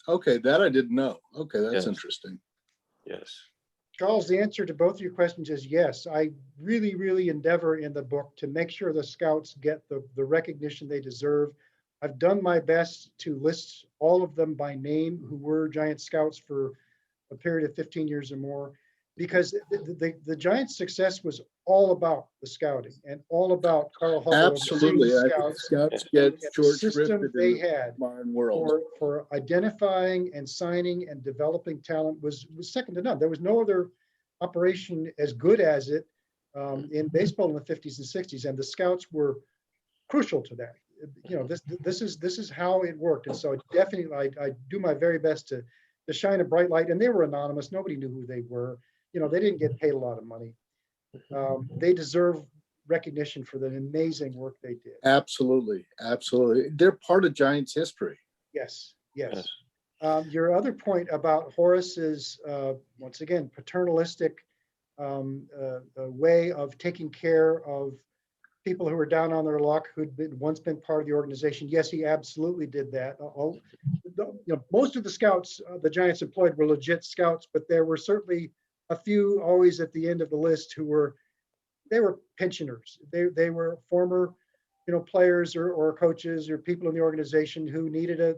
Okay, that I didn't know. Okay, that's interesting. Yes. Charles, the answer to both of your questions is yes. I really, really endeavor in the book to make sure the scouts get the recognition they deserve. I've done my best to list all of them by name who were Giant scouts for a period of 15 years or more, because the Giants' success was all about the scouting and all about Carl Hubbell. Absolutely. I think scouts get George system they had modern world. For identifying and signing and developing talent was second to none. There was no other operation as good as it in baseball in the 50s and 60s, and the scouts were crucial to that. This is how it worked, and so definitely I do my very best to shine a bright light. And they were anonymous; nobody knew who they were. They didn't get paid a lot of money. They deserve recognition for the amazing work they did. Absolutely, absolutely. They're part of Giants history. Yes. Your other point about Horace's, once again, paternalistic way of taking care of people who were down on their luck, who'd once been part of the organization. Yes, he absolutely did that. Most of the scouts the Giants employed were legit scouts, but there were certainly a few always at the end of the list who were pensioners. They were former, players or coaches or people in the organization who needed a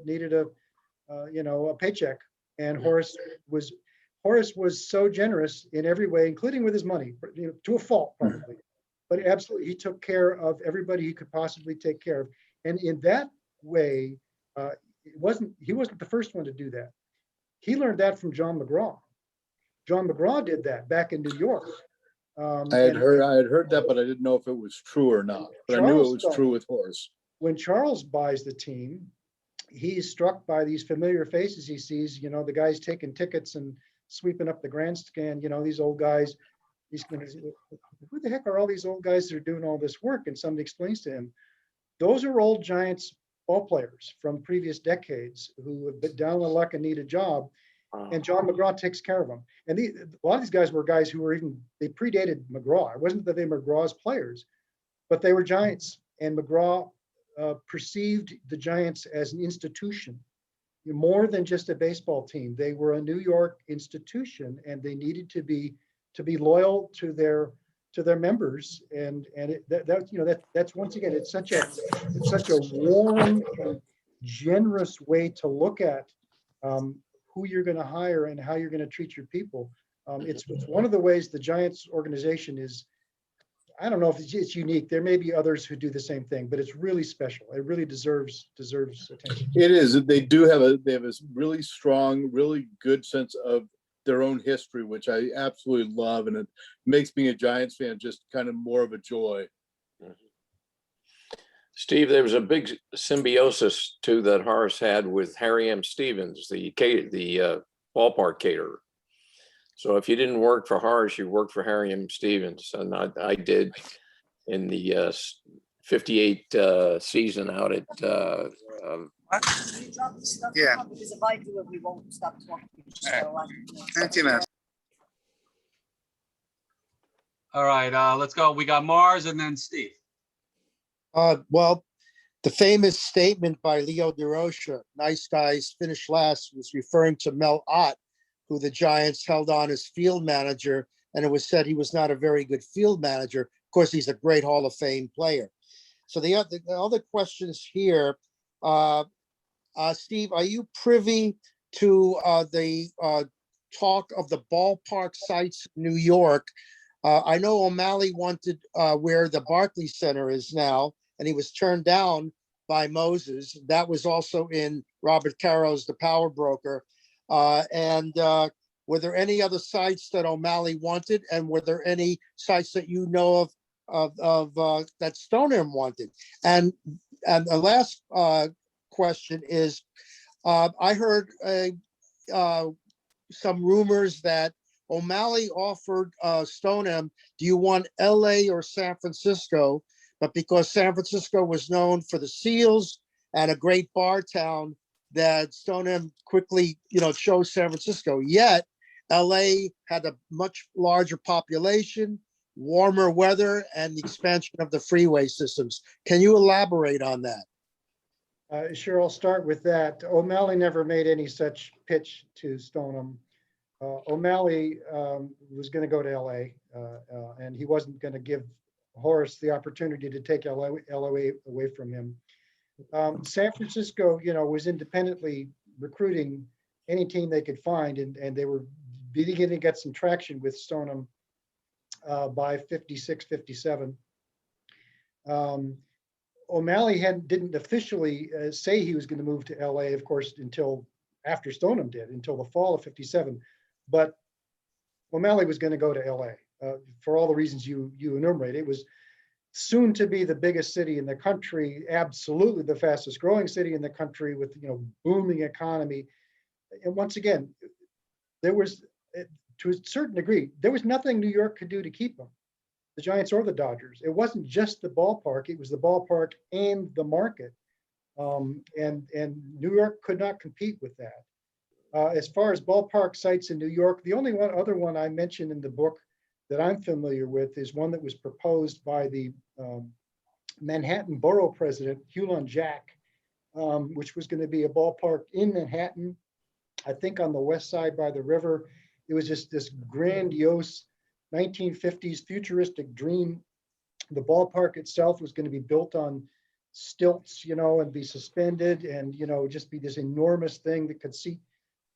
paycheck. And Horace was so generous in every way, including with his money, to a fault probably, but absolutely he took care of everybody he could possibly take care of. And in that way, he wasn't the first one to do that. He learned that from John McGraw. John McGraw did that back in New York. I had heard that, but I didn't know if it was true or not. But I knew it was true with Horace. When Charles buys the team, he's struck by these familiar faces he sees. The guys taking tickets and sweeping up the grandstand. These old guys. He's going to say, who the heck are all these old guys that are doing all this work? And somebody explains to him, those are old Giants ball players from previous decades who have been down on luck and need a job. And John McGraw takes care of them. And a lot of these guys were guys who were they predated McGraw. It wasn't that they were McGraw's players, but they were Giants and McGraw perceived the Giants as an institution, more than just a baseball team. They were a New York institution, and they needed to be loyal to their members. And that's once again, it's such a warm and generous way to look at who you're going to hire and how you're going to treat your people. It's one of the ways the Giants organization is. I don't know if it's unique. There may be others who do the same thing, but it's really special. It really deserves attention. It is. They have a really strong, really good sense of their own history, which I absolutely love, and it makes being a Giants fan just kind of more of a joy. Steve, there was a big symbiosis too that Horace had with Harry M. Stevens, the ballpark caterer. So if you didn't work for Horace, you worked for Harry M. Stevens, and I did in the 58 season out at. Yeah. Because if I do it, we won't stop talking. Thank you, man. All right, let's go. We got Mars and then Steve. Well, the famous statement by Leo DeRocha, "Nice guys finish last," was referring to Mel Ott, who the Giants held on as field manager, and it was said he was not a very good field manager. Of course, he's a great Hall of Fame player. So the other questions here, Steve, are you privy to the talk of the ballpark sites in New York? I know O'Malley wanted where the Barclays Center is now, and he was turned down by Moses. That was also in Robert Caro's The Power Broker. And were there any other sites that O'Malley wanted, and were there any sites that you know of that Stoneham wanted? And the last question is, I heard some rumors that O'Malley offered Stoneham, do you want LA or San Francisco? But because San Francisco was known for the seals and a great bar town, that Stoneham quickly, chose San Francisco. Yet LA had a much larger population, warmer weather, and the expansion of the freeway systems. Can you elaborate on that? Sure, I'll start with that. O'Malley never made any such pitch to Stoneham. O'Malley was going to go to LA, and he wasn't going to give Horace the opportunity to take LA away from him. San Francisco, was independently recruiting any team they could find, and they were beginning to get some traction with Stoneham by 56, 57. O'Malley didn't officially say he was going to move to LA, of course, until after Stoneham did, until the fall of 57. But O'Malley was going to go to LA for all the reasons you enumerated. It was soon to be the biggest city in the country, absolutely the fastest growing city in the country with, booming economy. And once again, there was, to a certain degree, there was nothing New York could do to keep them, the Giants or the Dodgers. It wasn't just the ballpark, it was the ballpark and the market. And New York could not compete with that. As far as ballpark sites in New York, the only other one I mentioned in the book that I'm familiar with is one that was proposed by the Manhattan Borough President, Hulan Jack, which was going to be a ballpark in Manhattan, I think on the west side by the river. It was just this grandiose 1950s futuristic dream. The ballpark itself was going to be built on stilts, and be suspended and, just be this enormous thing that could seat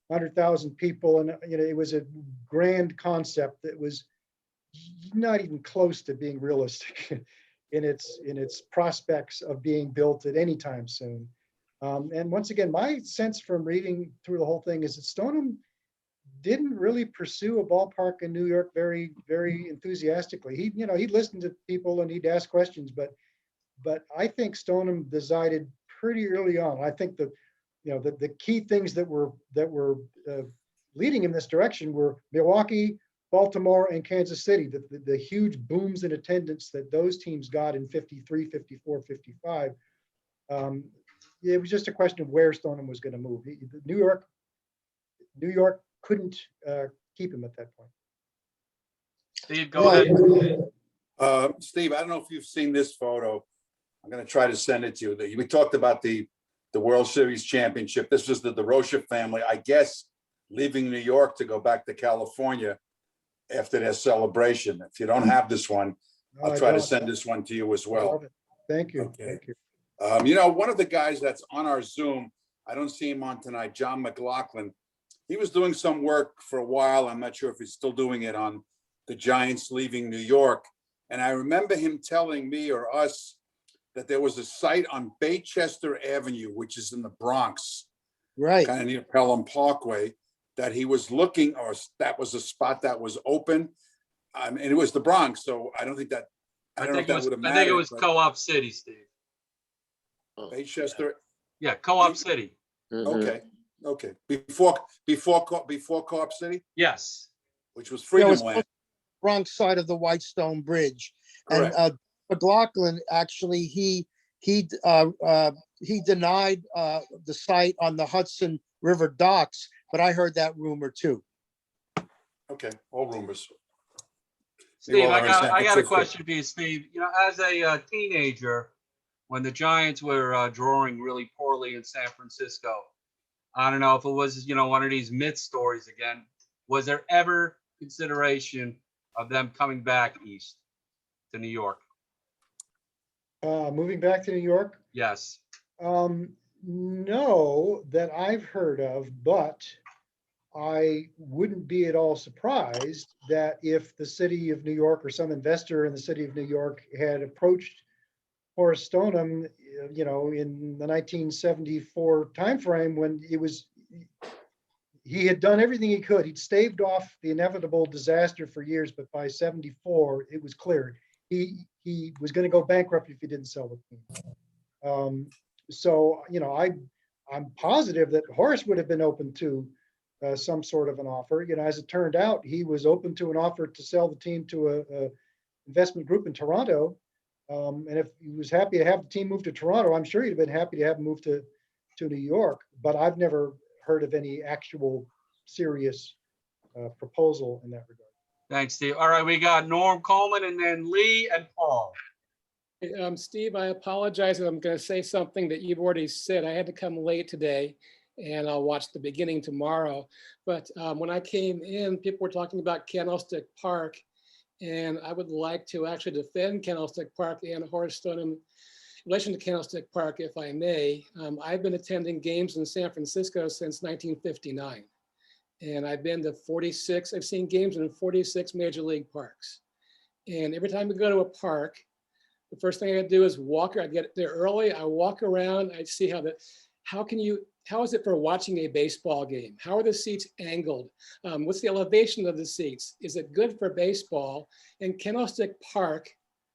100,000 people. And, it was a grand concept that was not even close to being realistic in its prospects of being built at any time soon. And once again, my sense from reading through the whole thing is that Stoneham didn't really pursue a ballpark in New York very, very enthusiastically. He'd listen to people and he'd ask questions, but I think Stoneham decided pretty early on. I think the key things that were leading in this direction were Milwaukee, Baltimore, and Kansas City, the huge booms in attendance that those teams got in 53, 54, 55. It was just a question of where Stoneham was going to move. New York couldn't keep him at that point. Steve, go ahead. Steve, I don't know if you've seen this photo. I'm gonna try to send it to you. We talked about the World Series championship. This was the DeRocha family, I guess, leaving New York to go back to California after their celebration. If you don't have this one, No, I'll I try to don't. send this one to you as I well. love it. Thank you. Okay. Thank you. You know, one of the guys that's on our Zoom, I don't see him on tonight, John McLaughlin. He was doing some work for a while. I'm not sure if he's still doing it on the Giants leaving New York. And I remember him telling me or us that there was a site on Baychester Avenue, which is in the Bronx, Right. kind of near Pelham Parkway, that he was looking, or that was a spot that was open. And it was the Bronx, so I don't think that, I don't know if that would have I think it mattered. was Co-op City, Steve. Baychester, Yeah, Co-op City. okay, okay. Before Co-op City, Yes. which was Yeah, it Freedom was Land. Bronx side of the Whitestone Bridge. And Correct. McLaughlin, actually, he denied the site on the Hudson River docks, but I heard that rumor too. Okay, all rumors. Steve, Well, I got a it's- question for you, Steve. You know, as a teenager, when the Giants were drawing really poorly in San Francisco, I don't know if it was, you know, one of these myth stories again. Was there ever consideration of them coming back east to New York? Moving back to New York? Yes. No, that I've heard of, but I wouldn't be at all surprised that if the city of New York or some investor in the city of New York had approached Horace Stoneham, you know, in the 1974 timeframe when he had done everything he could. He'd staved off the inevitable disaster for years, but by 74, it was clear he was going to go bankrupt if he didn't sell the team. So, you know, I'm positive that Horace would have been open to some sort of an offer. You know, as it turned out, he was open to an offer to sell the team to a investment group in Toronto. And if he was happy to have the team move to Toronto, I'm sure he'd have been happy to have him move to New York. But I've never heard of any actual serious proposal in that regard. Thanks, Steve. All right, we got Norm Coleman and then Lee and Paul. Steve, I apologize if I'm going to say something that you've already said. I had to come late today and I'll watch the beginning tomorrow. But when I came in, people were talking about Candlestick Park, and I would like to actually defend Candlestick Park and Horace Stoneham in relation to Candlestick Park, if I may. I've been attending games in San Francisco since 1959. And I've been to 46, I've seen games in 46 major league parks. And every time we go to a park, the first thing I do is walk, I get there early, I walk around, I see how is it for watching a baseball game? How are the seats angled? What's the elevation of the seats? Is it good for baseball? And Candlestick Park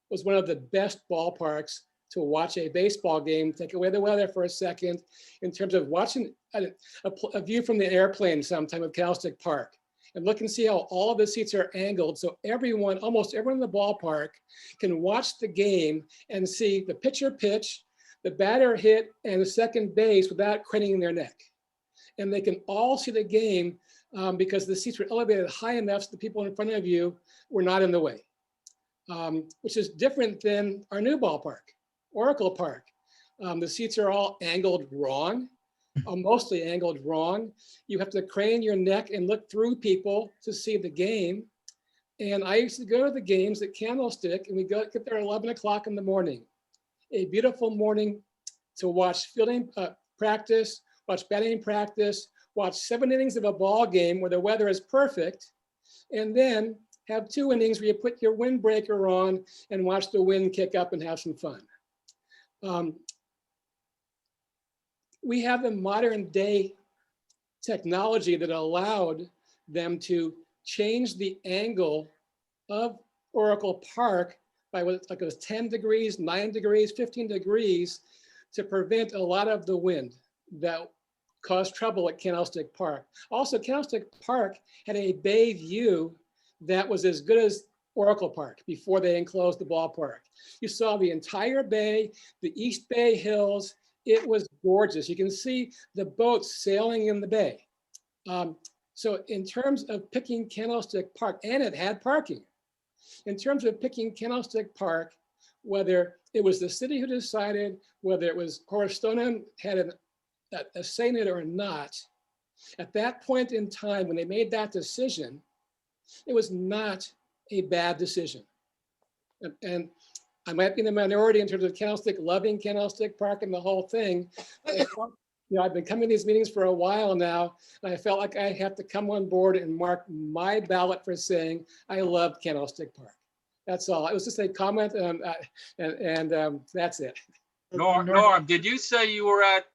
was one of the best ballparks to watch a baseball game. Take away the weather for a second, in terms of watching a view from the airplane sometime of Candlestick Park, and look and see how all of the seats are angled. So everyone, almost everyone in the ballpark can watch the game and see the pitcher pitch, the batter hit, and the second base without craning their neck. And they can all see the game because the seats were elevated high enough so the people in front of you were not in the way, which is different than our new ballpark, Oracle Park. The seats are all angled wrong, mostly angled wrong. You have to crane your neck and look through people to see the game. And I used to go to the games at Candlestick, and we get there at 11 o'clock in the morning. A beautiful morning to watch fielding practice, watch batting practice, watch 7 innings of a ball game where the weather is perfect, and then have 2 innings where you put your windbreaker on and watch the wind kick up and have some fun. We have the modern day technology that allowed them to change the angle of Oracle Park by what, like it was 10 degrees, 9 degrees, 15 degrees to prevent a lot of the wind that caused trouble at Candlestick Park. Also, Candlestick Park had a bay view that was as good as Oracle Park before they enclosed the ballpark. You saw the entire bay, the East Bay Hills. It was gorgeous. You can see the boats sailing in the bay. So in terms of picking Candlestick Park, and it had parking. In terms of picking Candlestick Park, whether it was the city who decided, whether it was Horace Stoneham had a say in it or not, at that point in time, when they made that decision, it was not a bad decision. And I might be in the minority in terms of Candlestick, loving Candlestick Park and the whole thing. I've been coming to these meetings for a while now, and I felt like I have to come on board and mark my ballot for saying I love Candlestick Park. That's all. It was just a comment, and that's it. Norm, did you say you were at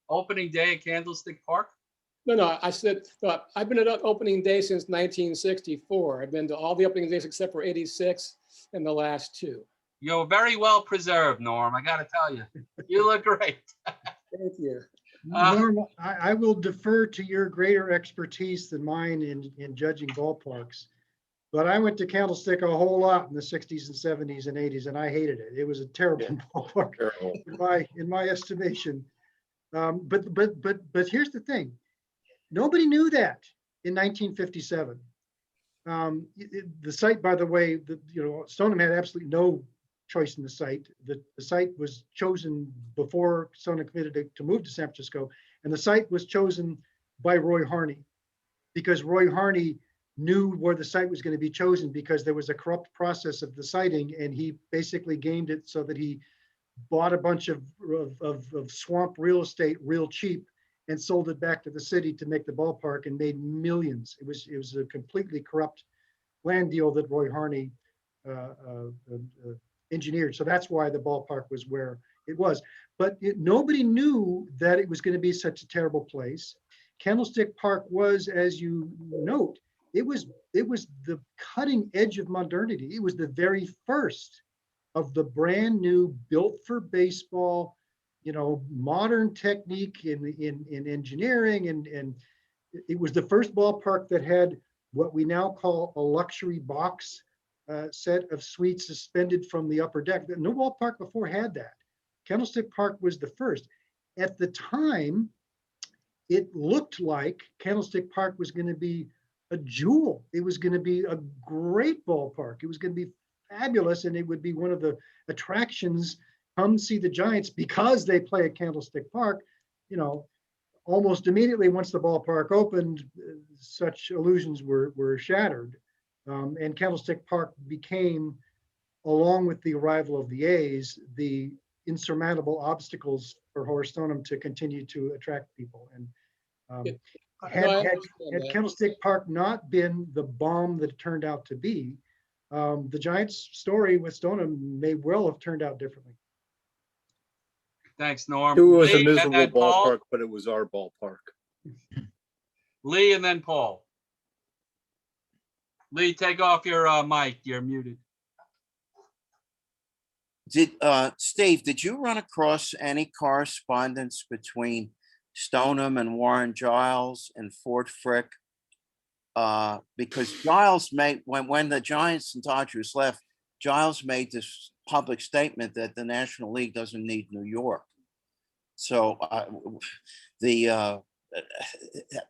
opening day at Candlestick Park? No, I said, no, I've been at opening day since 1964. I've been to all the opening days except for 86 and the last two. You're very well preserved, Norm. I got to tell you, you look great. Thank you. Norm, I will defer to your greater expertise than mine in judging ballparks. But I went to Candlestick a whole lot in the 60s and 70s and 80s, and I hated it. It was a terrible ballpark in my estimation. But here's the thing. Nobody knew that in 1957. The site, by the way, Stoneham had absolutely no choice in the site. The site was chosen before Stoneham committed to move to San Francisco, and the site was chosen by Roy Harney because Roy Harney knew where the site was going to be chosen because there was a corrupt process of the siting, and he basically gamed it so that he bought a bunch of swamp real estate real cheap and sold it back to the city to make the ballpark and made millions. It was a completely corrupt land deal that Roy Harney engineered. So that's why the ballpark was where it was. But nobody knew that it was going to be such a terrible place. Candlestick Park was, as you note, it was the cutting edge of modernity. It was the very first of the brand new, built for baseball, modern technique in engineering, and it was the first ballpark that had what we now call a luxury box set of suites suspended from the upper deck. No ballpark before had that. Candlestick Park was the first. At the time, it looked like Candlestick Park was going to be a jewel. It was going to be a great ballpark. It was going to be fabulous, and it would be one of the attractions. Come see the Giants because they play at Candlestick Park. Almost immediately once the ballpark opened, such illusions were shattered. And Candlestick Park became, along with the arrival of the A's, the insurmountable obstacles for Horace Stoneham to continue to attract people. And had Candlestick Park not been the bomb that it turned out to be, the Giants' story with Stoneham may well have turned out differently. Thanks, Norm. It was Lee, a miserable and then Paul. ballpark, but it was our ballpark. Lee and then Paul. Lee, take off your mic. You're muted. Steve, did you run across any correspondence between Stoneham and Warren Giles and Ford Frick? Because Giles made, when the Giants and Dodgers left, Giles made this public statement that the National League doesn't need New York. So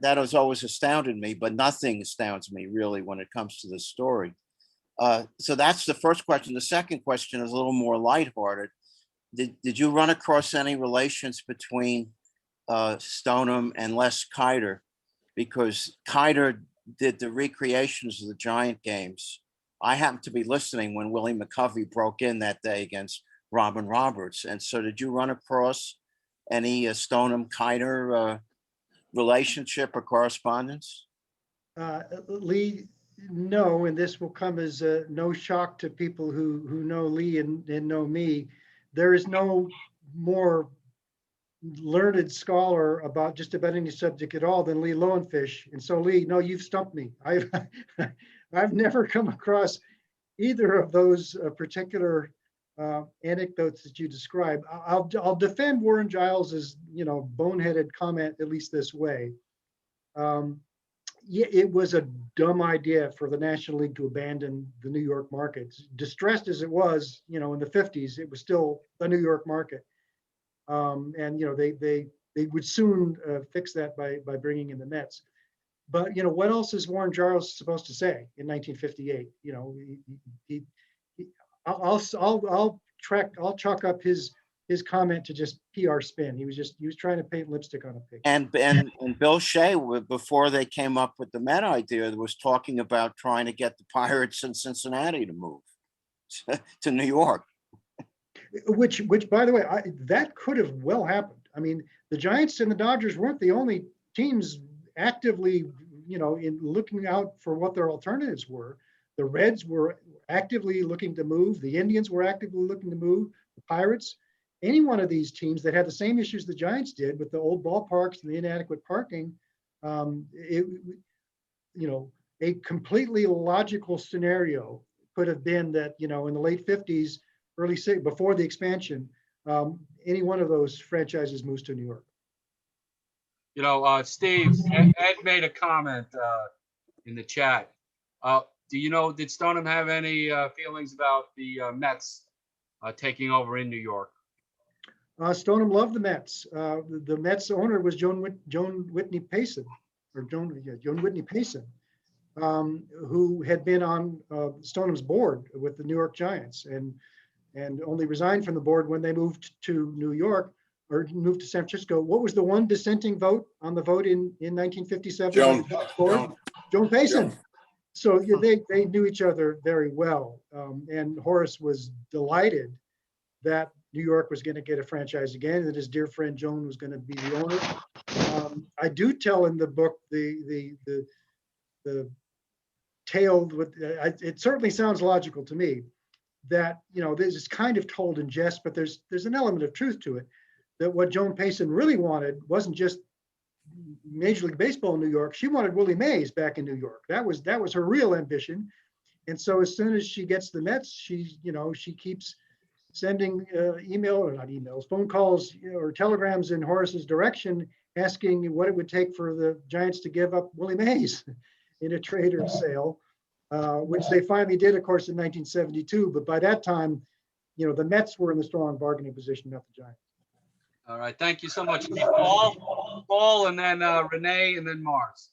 that has always astounded me, but nothing astounds me really when it comes to this story. So that's the first question. The second question is a little more lighthearted. Did you run across any relations between Stoneham and Les Kiter? Because Kiter did the recreations of the Giant games. I happened to be listening when Willie McCovey broke in that day against Robin Roberts. And so did you run across any Stoneham Kiter relationship or correspondence? Lee, no, and this will come as no shock to people who know Lee and know me. There is no more learned scholar about just about any subject at all than Lee Lowenfish. And so Lee, no, you've stumped me. I've never come across either of those particular anecdotes that you describe. I'll defend Warren Giles's, boneheaded comment at least this way. Yeah, it was a dumb idea for the National League to abandon the New York market. Distressed as it was, in the 50s, it was still the New York market. And they would soon fix that by bringing in the Mets. But what else is Warren Giles supposed to say in 1958? I'll chalk up his comment to just PR spin. He was trying to paint lipstick on a pig. And Bill Shea, before they came up with the Met idea, was talking about trying to get the Pirates in Cincinnati to move to New York. Which by the way, that could have well happened. I mean, the Giants and the Dodgers weren't the only teams actively, in looking out for what their alternatives were. The Reds were actively looking to move. The Indians were actively looking to move. The Pirates, any one of these teams that had the same issues the Giants did with the old ballparks and the inadequate parking, a completely logical scenario could have been that, in the late 50s, early before the expansion, any one of those franchises moves to New York. Steve, Ed made a comment in the chat. Did Stoneham have any feelings about the Mets taking over in New York? Stoneham loved the Mets. The Mets owner was Joan Whitney Payson, who had been on Stoneham's board with the New York Giants and only resigned from the board when they moved to New York or moved to San Francisco. What was the one dissenting vote on the vote in 1957? Joan Payson. So they knew each other very well. And Horace was delighted that New York was going to get a franchise again, and that his dear friend Joan was going to be the owner. I do tell in the book the tale with it certainly sounds logical to me that this is kind of told in jest, but there's an element of truth to it. That what Joan Payson really wanted wasn't just Major League Baseball in New York. She wanted Willie Mays back in New York. That was her real ambition. And so as soon as she gets the Mets, she keeps sending phone calls or telegrams in Horace's direction, asking what it would take for the Giants to give up Willie Mays in a Treder sale, which they finally did, of course, in 1972. But by that time, the Mets were in the strong bargaining position, not the Giants. All right. Thank you so much, Steve. Paul, and then Renee, and then Mars.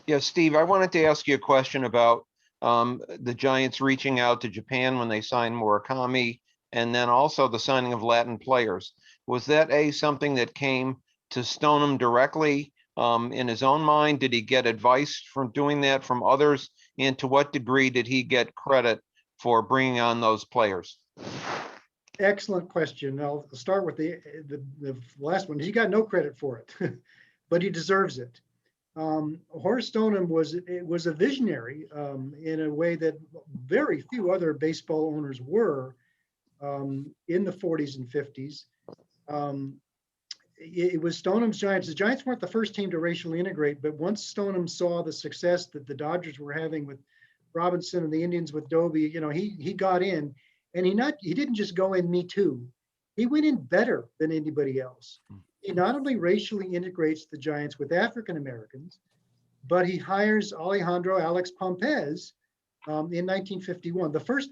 Yeah, Steve, I wanted to ask you a question about the Giants reaching out to Japan when they signed Murakami, and then also the signing of Latin players. Was that something that came to Stoneham directly in his own mind? Did he get advice from doing that from others? And to what degree did he get credit for bringing on those players? Excellent question. I'll start with the last one. He got no credit for it, but he deserves it. Horace Stoneham was a visionary in a way that very few other baseball owners were in the 40s and 50s. It was Stoneham's Giants. The Giants weren't the first team to racially integrate, but once Stoneham saw the success that the Dodgers were having with Robinson and the Indians with Doby, he got in. And he didn't just go in me too. He went in better than anybody else. He not only racially integrates the Giants with African Americans, but he hires Alex Pompez in 1951, the first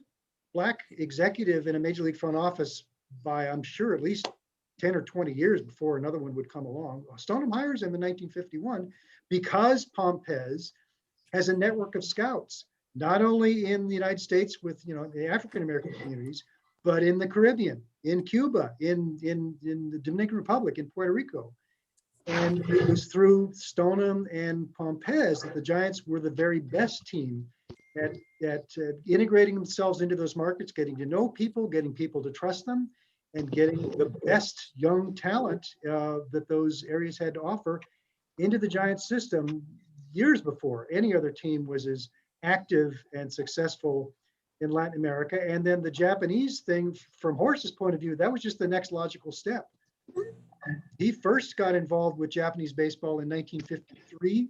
Black executive in a major league front office by, I'm sure, at least 10 or 20 years before another one would come along. Stoneham hires him in 1951 because Pompez has a network of scouts, not only in the United States with the African American communities, but in the Caribbean, in Cuba, in the Dominican Republic, in Puerto Rico. And it was through Stoneham and Pompez that the Giants were the very best team at integrating themselves into those markets, getting to know people, getting people to trust them, and getting the best young talent that those areas had to offer into the Giants system years before any other team was as active and successful in Latin America. And then the Japanese thing, from Horace's point of view, that was just the next logical step. He first got involved with Japanese baseball in 1953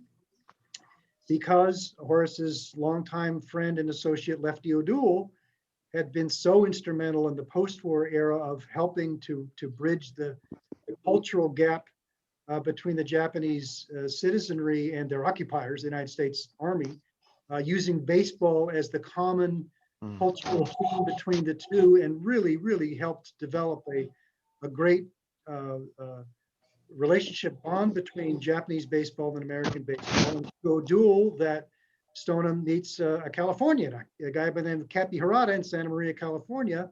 because Horace's longtime friend and associate Lefty O'Doul had been so instrumental in the post-war era of helping to bridge the cultural gap between the Japanese citizenry and their occupiers, the United States Army, using baseball as the common cultural theme between the two, and really helped develop a great relationship bond between Japanese baseball and American baseball. And O'Doul, that Stoneham meets a Californian, a guy by the name of Cappy Harada in Santa Maria, California,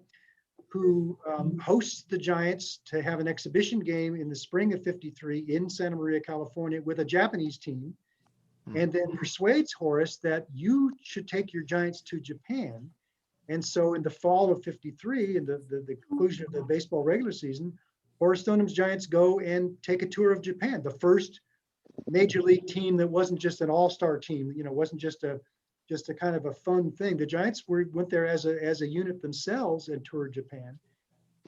who hosts the Giants to have an exhibition game in the spring of '53 in Santa Maria, California with a Japanese team, and then persuades Horace that you should take your Giants to Japan. And so in the fall of '53, in the conclusion of the baseball regular season, Horace Stoneham's Giants go and take a tour of Japan, the first major league team that wasn't just an all-star team, wasn't just a kind of a fun thing. The Giants went there as a unit themselves and toured Japan.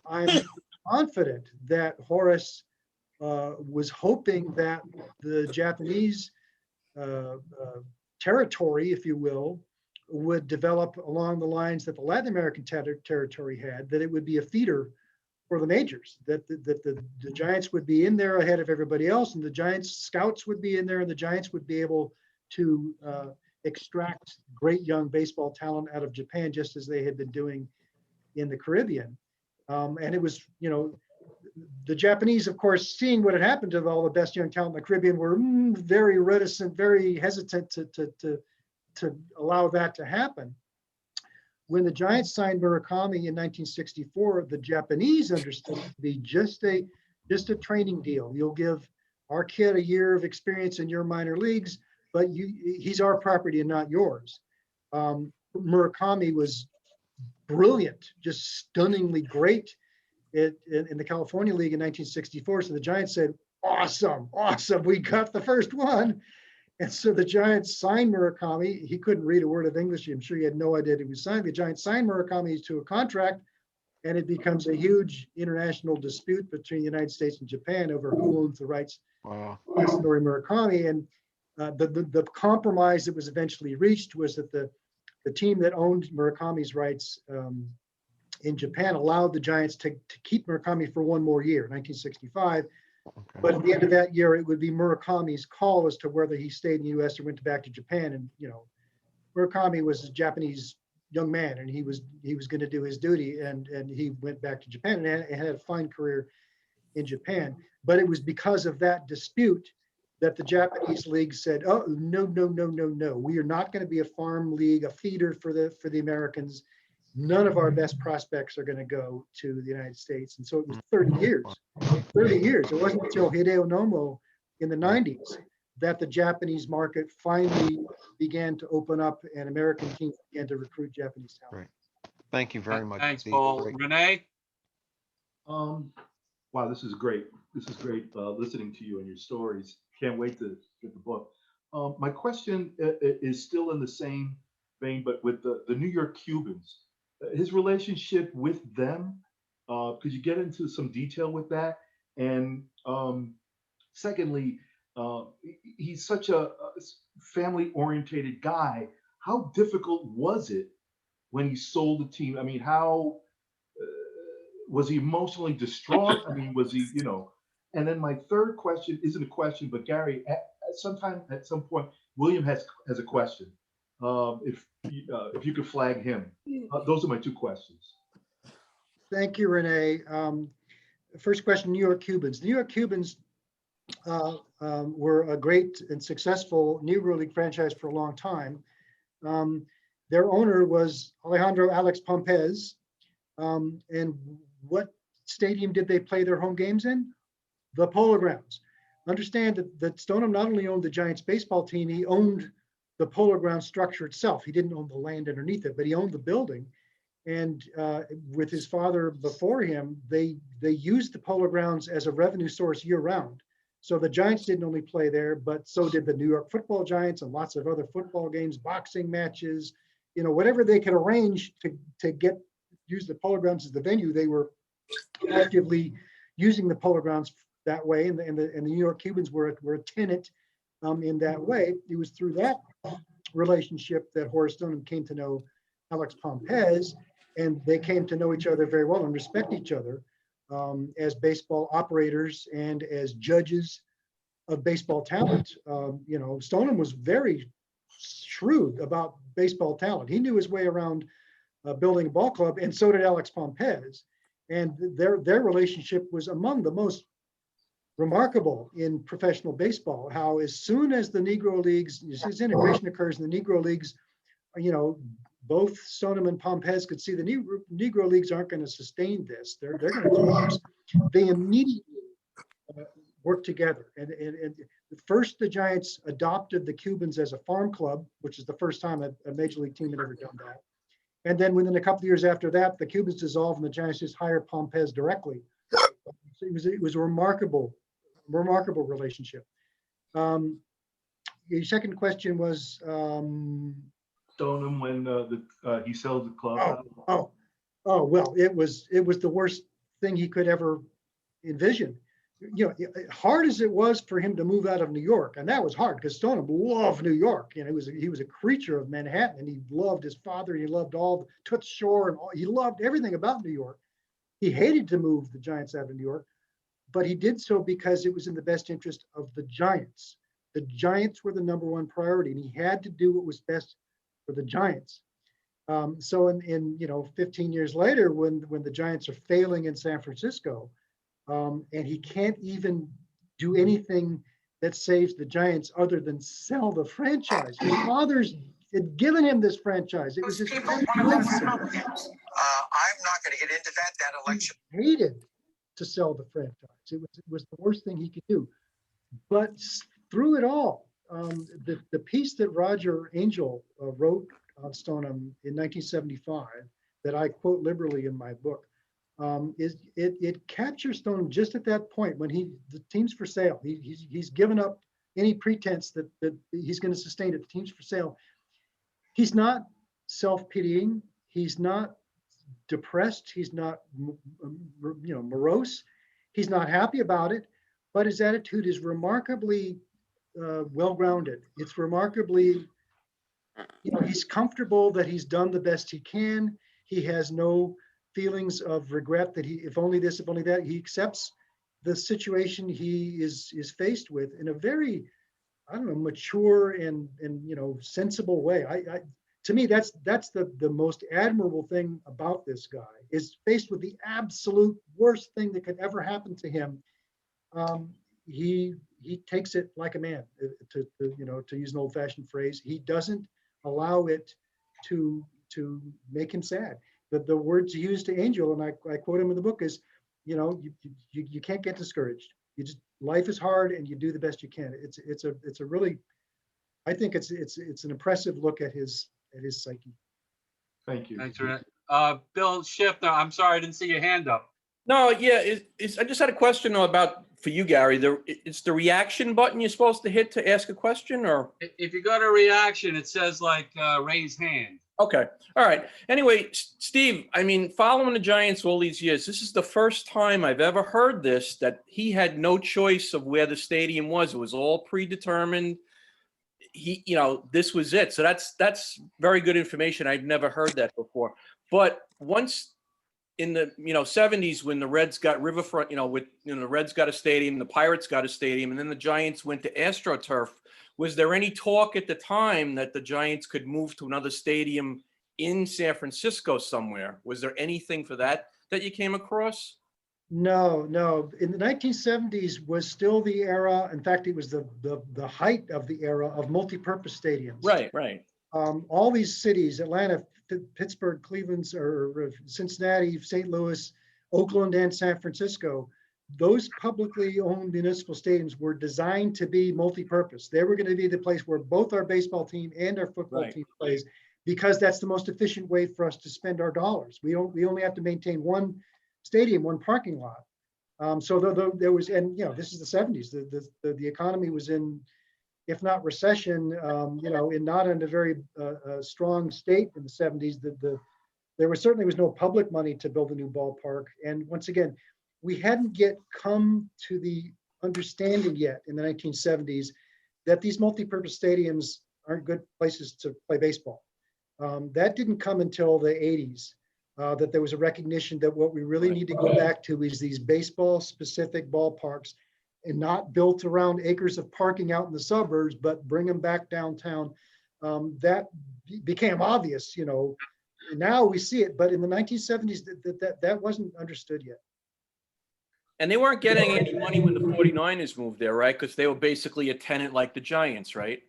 I'm confident that Horace was hoping that the Japanese territory, if you will, would develop along the lines that the Latin American territory had, that it would be a feeder for the majors, that the Giants would be in there ahead of everybody else, and the Giants scouts would be in there, and the Giants would be able to extract great young baseball talent out of Japan, just as they had been doing in the Caribbean. And it was, the Japanese, of course, seeing what had happened to all the best young talent in the Caribbean, were very reticent, very hesitant to allow that to happen. When the Giants signed Murakami in 1964, the Japanese understood it to be just a training deal. You'll give our kid a year of experience in your minor leagues, but he's our property and not yours. Murakami was brilliant, just stunningly great in the California League in 1964. So the Giants said, awesome, we got the first one. And so the Giants signed Murakami. He couldn't read a word of English. I'm sure he had no idea he was signing. The Giants signed Murakami to a contract, and it becomes a huge international dispute between the United States and Japan over who owns the rights to Yasunori Murakami. And the compromise that was eventually reached was that the team that owned Murakami's rights in Japan allowed the Giants to keep Murakami for one more year, 1965. Okay. But at the end of that year, it would be Murakami's call as to whether he stayed in the U.S. or went back to Japan. And Murakami was a Japanese young man, and he was going to do his duty, and he went back to Japan and had a fine career in Japan. But it was because of that dispute that the Japanese league said, "Oh, no, we are not going to be a farm league, a feeder for the Americans. None of our best prospects are going to go to the United States." And so it was 30 years. 30 years. It wasn't until Hideo Nomo in the 90s that the Japanese market finally began to open up and American teams began to recruit Japanese talent. Great. Thank you very much. Thanks, Steve. Paul. Great. Renee? Wow, this is great. This is great listening to you and your stories. Can't wait to get the book. My question is still in the same vein, but with the New York Cubans. His relationship with them, could you get into some detail with that? And secondly, he's such a family-orientated guy. How difficult was it when he sold the team? I mean, how was he emotionally distraught? I mean, was he, And then my third question isn't a question, but Gary, at some point, William has a question. If you could flag him. Those are my two questions. Thank you, Renee. First question, New York Cubans. The New York Cubans were a great and successful Negro League franchise for a long time. Their owner was Alejandro Alex Pompez. And what stadium did they play their home games in? The Polo Grounds. Understand that Stoneham not only owned the Giants baseball team, he owned the Polo Ground structure itself. He didn't own the land underneath it, but he owned the building. And with his father before him, they used the Polo Grounds as a revenue source year round. So the Giants didn't only play there, but so did the New York Football Giants and lots of other football games, boxing matches, whatever they could arrange to use the Polo Grounds as the venue. They were actively using the Polo Grounds that way, and the New York Cubans were a tenant in that way. It was through that relationship that Horace Stoneham came to know Alex Pompez, and they came to know each other very well and respect each other as baseball operators and as judges of baseball talent. Stoneham was very shrewd about baseball talent. He knew his way around building a ball club, and so did Alex Pompez. And their relationship was among the most remarkable in professional baseball, how as soon as the Negro Leagues, as integration occurs in the Negro Leagues, you know, both Stoneham and Pompez could see the Negro Leagues aren't going to sustain this. They're going to collapse. They immediately worked together. And first, the Giants adopted the Cubans as a farm club, which is the first time a major league team had ever done that. And then within a couple of years after that, the Cubans dissolved and the Giants just hired Pompez directly. So it was a remarkable relationship. Your second question was Stoneham when he sells the club. Well, it was the worst thing he could ever envision. You know, hard as it was for him to move out of New York, and that was hard because Stoneham loved New York. You know, he was a creature of Manhattan, and he loved his father. He loved all the Toots Shore, and he loved everything about New York. He hated to move the Giants out of New York, but he did so because it was in the best interest of the Giants. The Giants were the number one priority, and he had to do what was best for the Giants. So in 15 years later, when the Giants are failing in San Francisco, and he can't even do anything that saves the Giants other than sell the franchise. His father's had given him this franchise. It was his I'm not going to get into that election. He hated to sell the franchise. It was the worst thing he could do. But through it all, the piece that Roger Angell wrote on Stoneham in 1975, that I quote liberally in my book, it captures Stoneham just at that point when the team's for sale. He's given up any pretense that he's going to sustain it. The team's for sale. He's not self-pitying. He's not depressed. He's not morose. He's not happy about it. But his attitude is remarkably well-grounded. It's remarkably, he's comfortable that he's done the best he can. He has no feelings of regret that if only this, if only that. He accepts the situation he is faced with in a very, mature and sensible way. To me, that's the most admirable thing about this guy, is faced with the absolute worst thing that could ever happen to him. He takes it like a man, to use an old-fashioned phrase. He doesn't allow it to make him sad. The words he used to Angell, and I quote him in the book, is, you can't get discouraged. Life is hard, and you do the best you can. It's a really, I think it's an impressive look at his psyche. Thank you. Thanks for that. Bill Schiffner, I'm sorry, I didn't see your hand up. No, yeah, I just had a question for you, Gary. It's the reaction button you're supposed to hit to ask a question, or? If you got a reaction, it says raise hand. Okay. All right. Anyway, Steve, following the Giants all these years, this is the first time I've ever heard that he had no choice of where the stadium was. It was all predetermined. This was it. So that's very good information. I've never heard that before. But once in the 70s, when the Reds got Riverfront, the Reds got a stadium, the Pirates got a stadium, and then the Giants went to AstroTurf. Was there any talk at the time that the Giants could move to another stadium in San Francisco somewhere? Was there anything for that you came across? No. In the 1970s was still the era. In fact, it was the height of the era of multi-purpose stadiums. Right. All these cities, Atlanta, Pittsburgh, Cleveland, or Cincinnati, St. Louis, Oakland, and San Francisco, those publicly owned municipal stadiums were designed to be multi-purpose. They were going to be the place where both our baseball team and our football team plays, because that's the most efficient way for us to spend our dollars. We only have to maintain one stadium, one parking lot. So there was, and this is the 70s. The economy was in, if not recession, not in a very strong state in the 70s. There certainly was no public money to build a new ballpark. And once again, we hadn't yet come to the understanding yet in the 1970s that these multi-purpose stadiums aren't good places to play baseball. That didn't come until the 80s, that there was a recognition that what we really need to go back to is these baseball-specific ballparks, and not built around acres of parking out in the suburbs, but bring them back downtown. That became obvious, Now we see it, but in the 1970s, that wasn't understood yet. And they weren't getting any money when the 49ers moved there, right? Because they were basically a tenant like the Giants, right?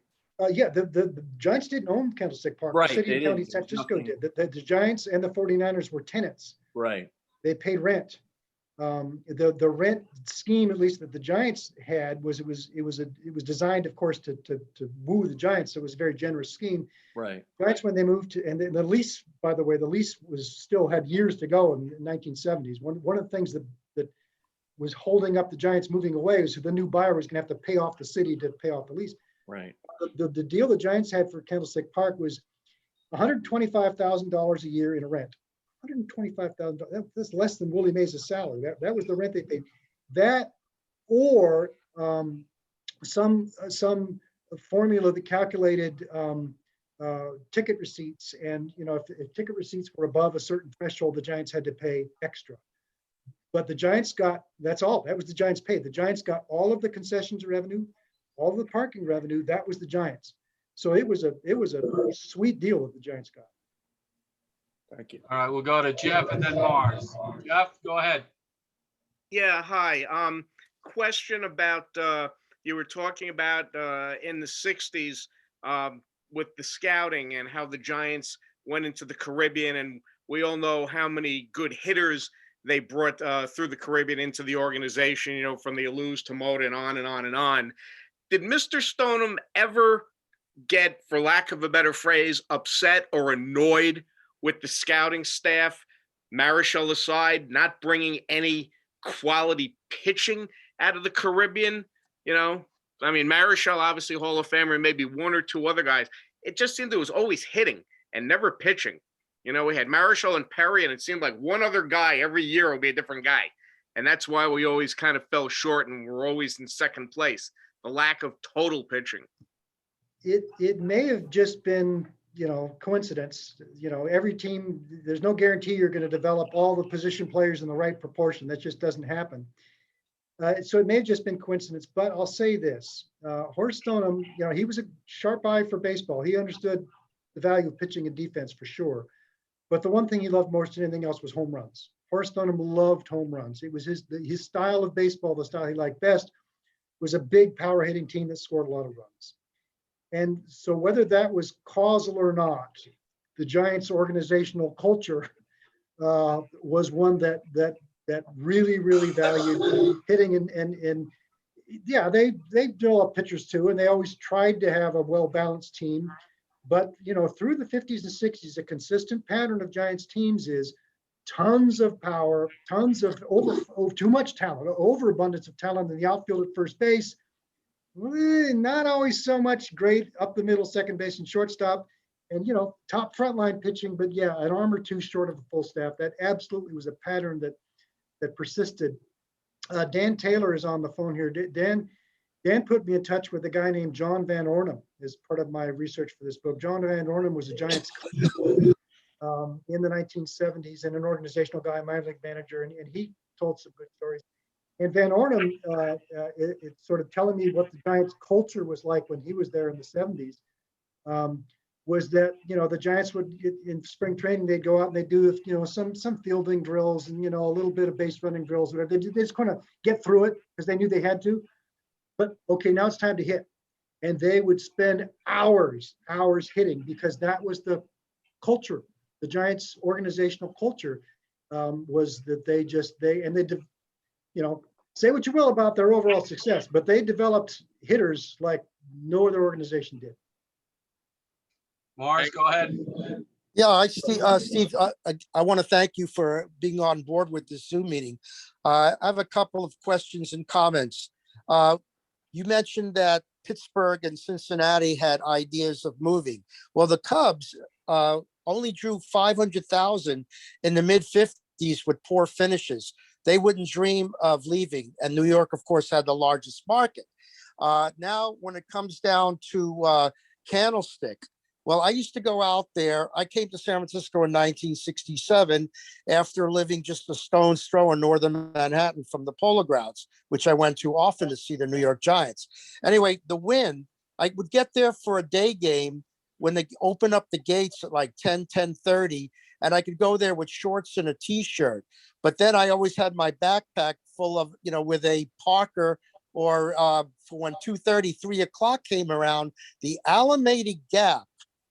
Yeah, the Giants didn't own Candlestick Park. Right, The city they and county didn't. San Francisco Nothing. did. The Giants and the 49ers were tenants. Right. They paid rent. The rent scheme, at least that the Giants had, was it was designed, of course, to woo the Giants. So it was a very generous scheme. Right. Giants, when they moved to, and the lease, by the way, the lease was still had years to go in the 1970s. One of the things that was holding up the Giants moving away was the new buyer was going to have to pay off the city to pay off the lease. Right. The deal the Giants had for Candlestick Park was $125,000 a year in a rent. $125,000. That's less than Willie Mays' salary. That was the rent they paid. That or some formula that calculated ticket receipts, and if ticket receipts were above a certain threshold, the Giants had to pay extra. But the Giants got, that's all. That was the Giants paid. The Giants got all of the concessions revenue, all of the parking revenue. That was the Giants. So it was a sweet deal that the Giants got. Thank you. All right, we'll go to Jeff and then Mars. Jeff, go ahead. Yeah, hi. Question about you were talking about in the 60s with the scouting and how the Giants went into the Caribbean, and we all know how many good hitters they brought through the Caribbean into the organization, from the Alous to Mota and on and on and on. Did Mr. Stoneham ever get, for lack of a better phrase, upset or annoyed with the scouting staff, Marichal aside, not bringing any quality pitching out of the Caribbean? Marichal, obviously Hall of Famer, and maybe one or two other guys. It just seemed there was always hitting and never pitching. We had Marichal and Perry, and it seemed like one other guy every year would be a different guy. And that's why we always kind of fell short and we're always in second place, the lack of total pitching. It may have just been, coincidence. Every team, there's no guarantee you're going to develop all the position players in the right proportion. That just doesn't happen. So it may have just been coincidence, but I'll say this. Horace Stoneham, he was a sharp eye for baseball. He understood the value of pitching and defense for sure. But the one thing he loved more than anything else was home runs. Horace Stoneham loved home runs. It was his style of baseball, the style he liked best, was a big power hitting team that scored a lot of runs. And so whether that was causal or not, the Giants' organizational culture was one that really, really valued hitting and yeah, they developed pitchers too, and they always tried to have a well-balanced team. But through the 50s and 60s, a consistent pattern of Giants teams is tons of power, tons of too much talent, overabundance of talent in the outfield at first base. Not always so much great up the middle, second base and shortstop, and top frontline pitching. But yeah, an arm or two short of a full staff. That absolutely was a pattern that persisted. Dan Taylor is on the phone here. Dan put me in touch with a guy named John Van Ornum as part of my research for this book. John Van Ornum was a Giants in the 1970s and an organizational guy, minor league manager, and he told some good stories. And Van Ornum, it's sort of telling me what the Giants culture was like when he was there in the 70s, was that, the Giants would, in spring training, they'd go out and they'd do, some fielding drills and, a little bit of base running drills, whatever. They just kind of get through it because they knew they had to. But okay, now it's time to hit. And they would spend hours hitting because that was the culture. The Giants organizational culture was that they say what you will about their overall success, but they developed hitters like no other organization did. Mars, go ahead. Yeah, Steve, I want to thank you for being on board with this Zoom meeting. I have a couple of questions and comments. You mentioned that Pittsburgh and Cincinnati had ideas of moving. Well, the Cubs only drew 500,000 in the mid-50s with poor finishes. They wouldn't dream of leaving. And New York, of course, had the largest market. Now, when it comes down to Candlestick, well, I used to go out there. I came to San Francisco in 1967 after living just a stone's throw in northern Manhattan from the Polo Grounds, which I went to often to see the New York Giants. Anyway, the Win, I would get there for a day game when they open up the gates at like 10:30, and I could go there with shorts and a t-shirt. But then I always had my backpack full of, with a Parker, or for when 2:30, 3 o'clock came around, the Alameda Gap,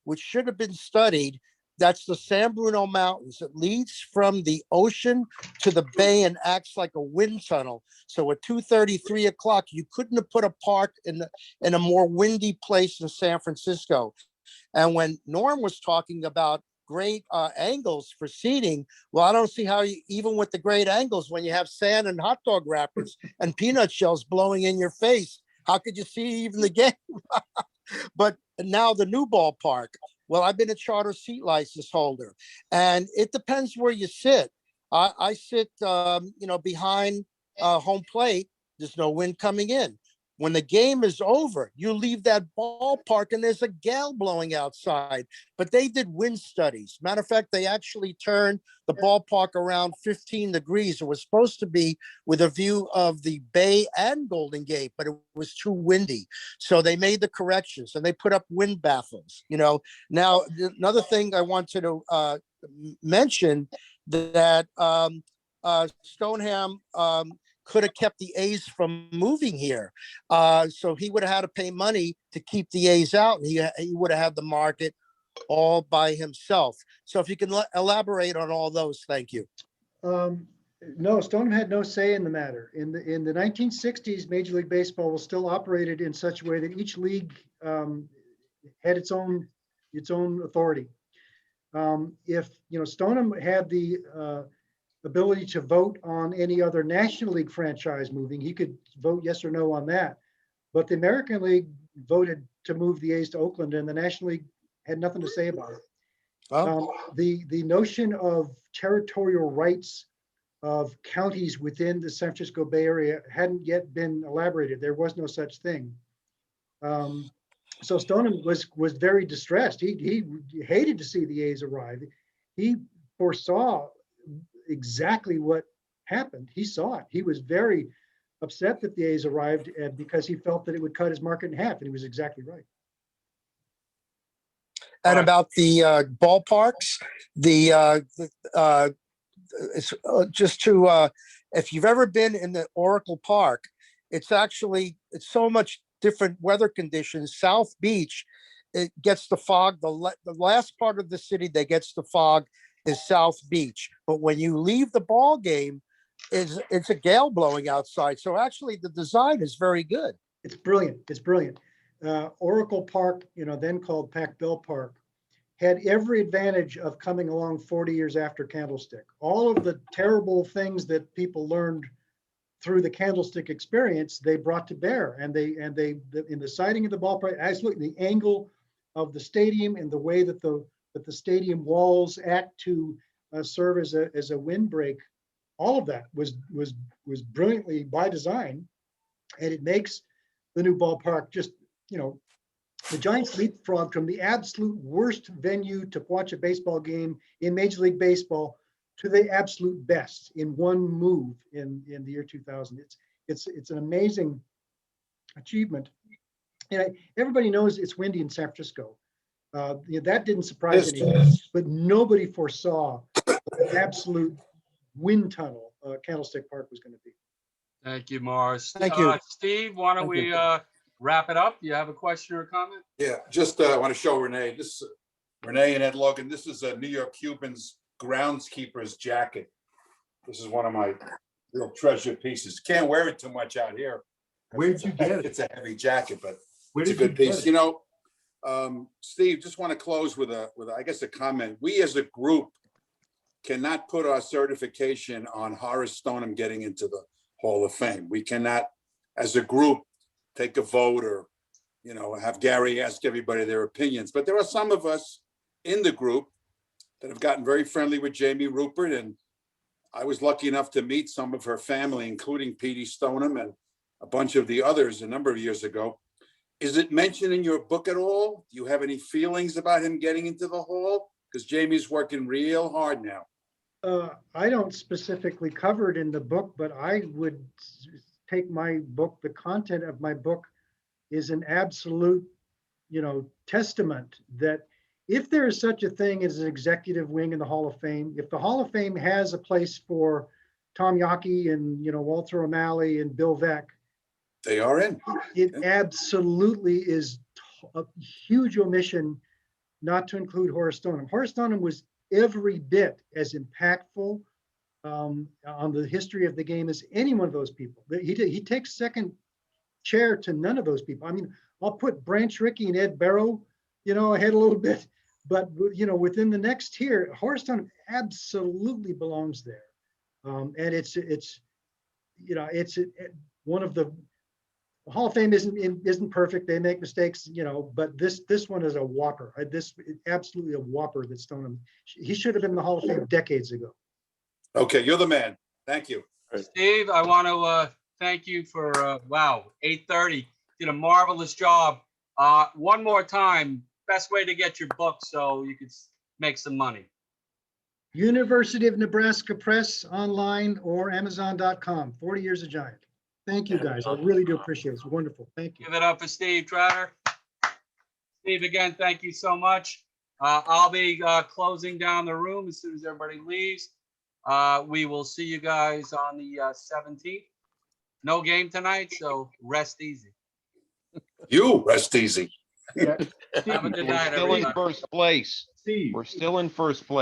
which should have been studied, that's the San Bruno Mountains. It leads from the ocean to the bay and acts like a wind tunnel. So at 2:30, 3 o'clock, you couldn't have put a park in a more windy place in San Francisco. And when Norm was talking about great angles for seating, well, I don't see how you, even with the great angles, when you have sand and hot dog wrappers and peanut shells blowing in your face, how could you see even the game? But now the new ballpark, well, I've been a charter seat license holder, and it depends where you sit. I sit, behind home plate. There's no wind coming in. When the game is over, you leave that ballpark and there's a gale blowing outside. But they did wind studies. Matter of fact, they actually turned the ballpark around 15 degrees. It was supposed to be with a view of the Bay and Golden Gate, but it was too windy. So they made the corrections and they put up wind baffles. Now, another thing I wanted to mention that Stoneham could have kept the A's from moving here. So he would have had to pay money to keep the A's out, and he would have had the market all by himself. So if you can elaborate on all those, thank you. No, Stoneham had no say in the matter. In the 1960s, Major League Baseball was still operated in such a way that each league had its own authority. If Stoneham had the ability to vote on any other National League franchise moving, he could vote yes or no on that. But the American League voted to move the A's to Oakland, and the National League had nothing to say about it. The notion of territorial rights of counties within the San Francisco Bay Area hadn't yet been elaborated. There was no such thing. So Stoneham was very distressed. He hated to see the A's arrive. He foresaw exactly what happened. He saw it. He was very upset that the A's arrived because he felt that it would cut his market in half, and he was exactly right. And about the ballparks, it's just to if you've ever been in the Oracle Park, it's so much different weather conditions. South Beach, it gets the fog. The last part of the city that gets the fog is South Beach. But when you leave the ball game, it's a gale blowing outside. So actually, the design is very good. It's brilliant. It's brilliant. Oracle Park, then called Pac Bell Park, had every advantage of coming along 40 years after Candlestick. All of the terrible things that people learned through the Candlestick experience, they brought to bear, and they in the siding of the ballpark, absolutely the angle of the stadium and the way that the stadium walls act to serve as a windbreak, all of that was brilliantly by design, and it makes the new ballpark just the Giants leapfrog from the absolute worst venue to watch a baseball game in Major League Baseball to the absolute best in one move in the year 2000. It's an amazing achievement. And everybody knows it's windy in San Francisco. That didn't surprise anyone, but nobody foresaw the absolute wind tunnel Candlestick Park was going to be. Thank you, Morris. Thank you. Steve, why don't we wrap it up? Do you have a question or a comment? Yeah, just I want to show Renee. This Renee and Ed Logan. This is a New York Cubans groundskeeper's jacket. This is one of my real treasure pieces. Can't wear it too much out here. Where'd you get it? It's a heavy jacket, but Where it's a did you good get piece. it? Steve, just want to close with I guess a comment. We as a group cannot put our certification on Horace Stoneham getting into the Hall of Fame. We cannot, as a group, take a vote or, have Gary ask everybody their opinions. But there are some of us in the group that have gotten very friendly with Jamie Rupert, and I was lucky enough to meet some of her family, including Petey Stoneham and a bunch of the others a number of years ago. Is it mentioned in your book at all? Do you have any feelings about him getting into the Hall? Because Jamie's working real hard now. I don't specifically cover it in the book, but I would take my book, the content of my book is an absolute, testament that if there is such a thing as an executive wing in the Hall of Fame, if the Hall of Fame has a place for Tom Yawkey and, Walter O'Malley and Bill Veeck, They are in. it absolutely is a huge omission not to include Horace Stoneham. Horace Stoneham was every bit as impactful on the history of the game as any one of those people. He takes second chair to none of those people. I mean, I'll put Branch Rickey and Ed Barrow, ahead a little bit, but within the next tier, Horace Stoneham absolutely belongs there. And it's one of the Hall of Fame isn't perfect. They make mistakes, but this one is a whopper. This is absolutely a whopper that Stoneham, he should have been in the Hall of Fame decades ago. Okay, you're the man. Thank you. Steve, I want to thank you for, wow, 8:30. Did a marvelous job. One more time, best way to get your book so you could make some money. University of Nebraska Press online or Amazon.com. 40 Years a Giant. Thank you, guys. I really do appreciate it. It's wonderful. Thank you. Give it up for Steve Treder. Steve, again, thank you so much. I'll be closing down the room as soon as everybody leaves. We will see you guys on the 17th. No game tonight, so rest easy. You rest easy. Have a good night, We're still in everybody. first place. Steve. We're still in first place.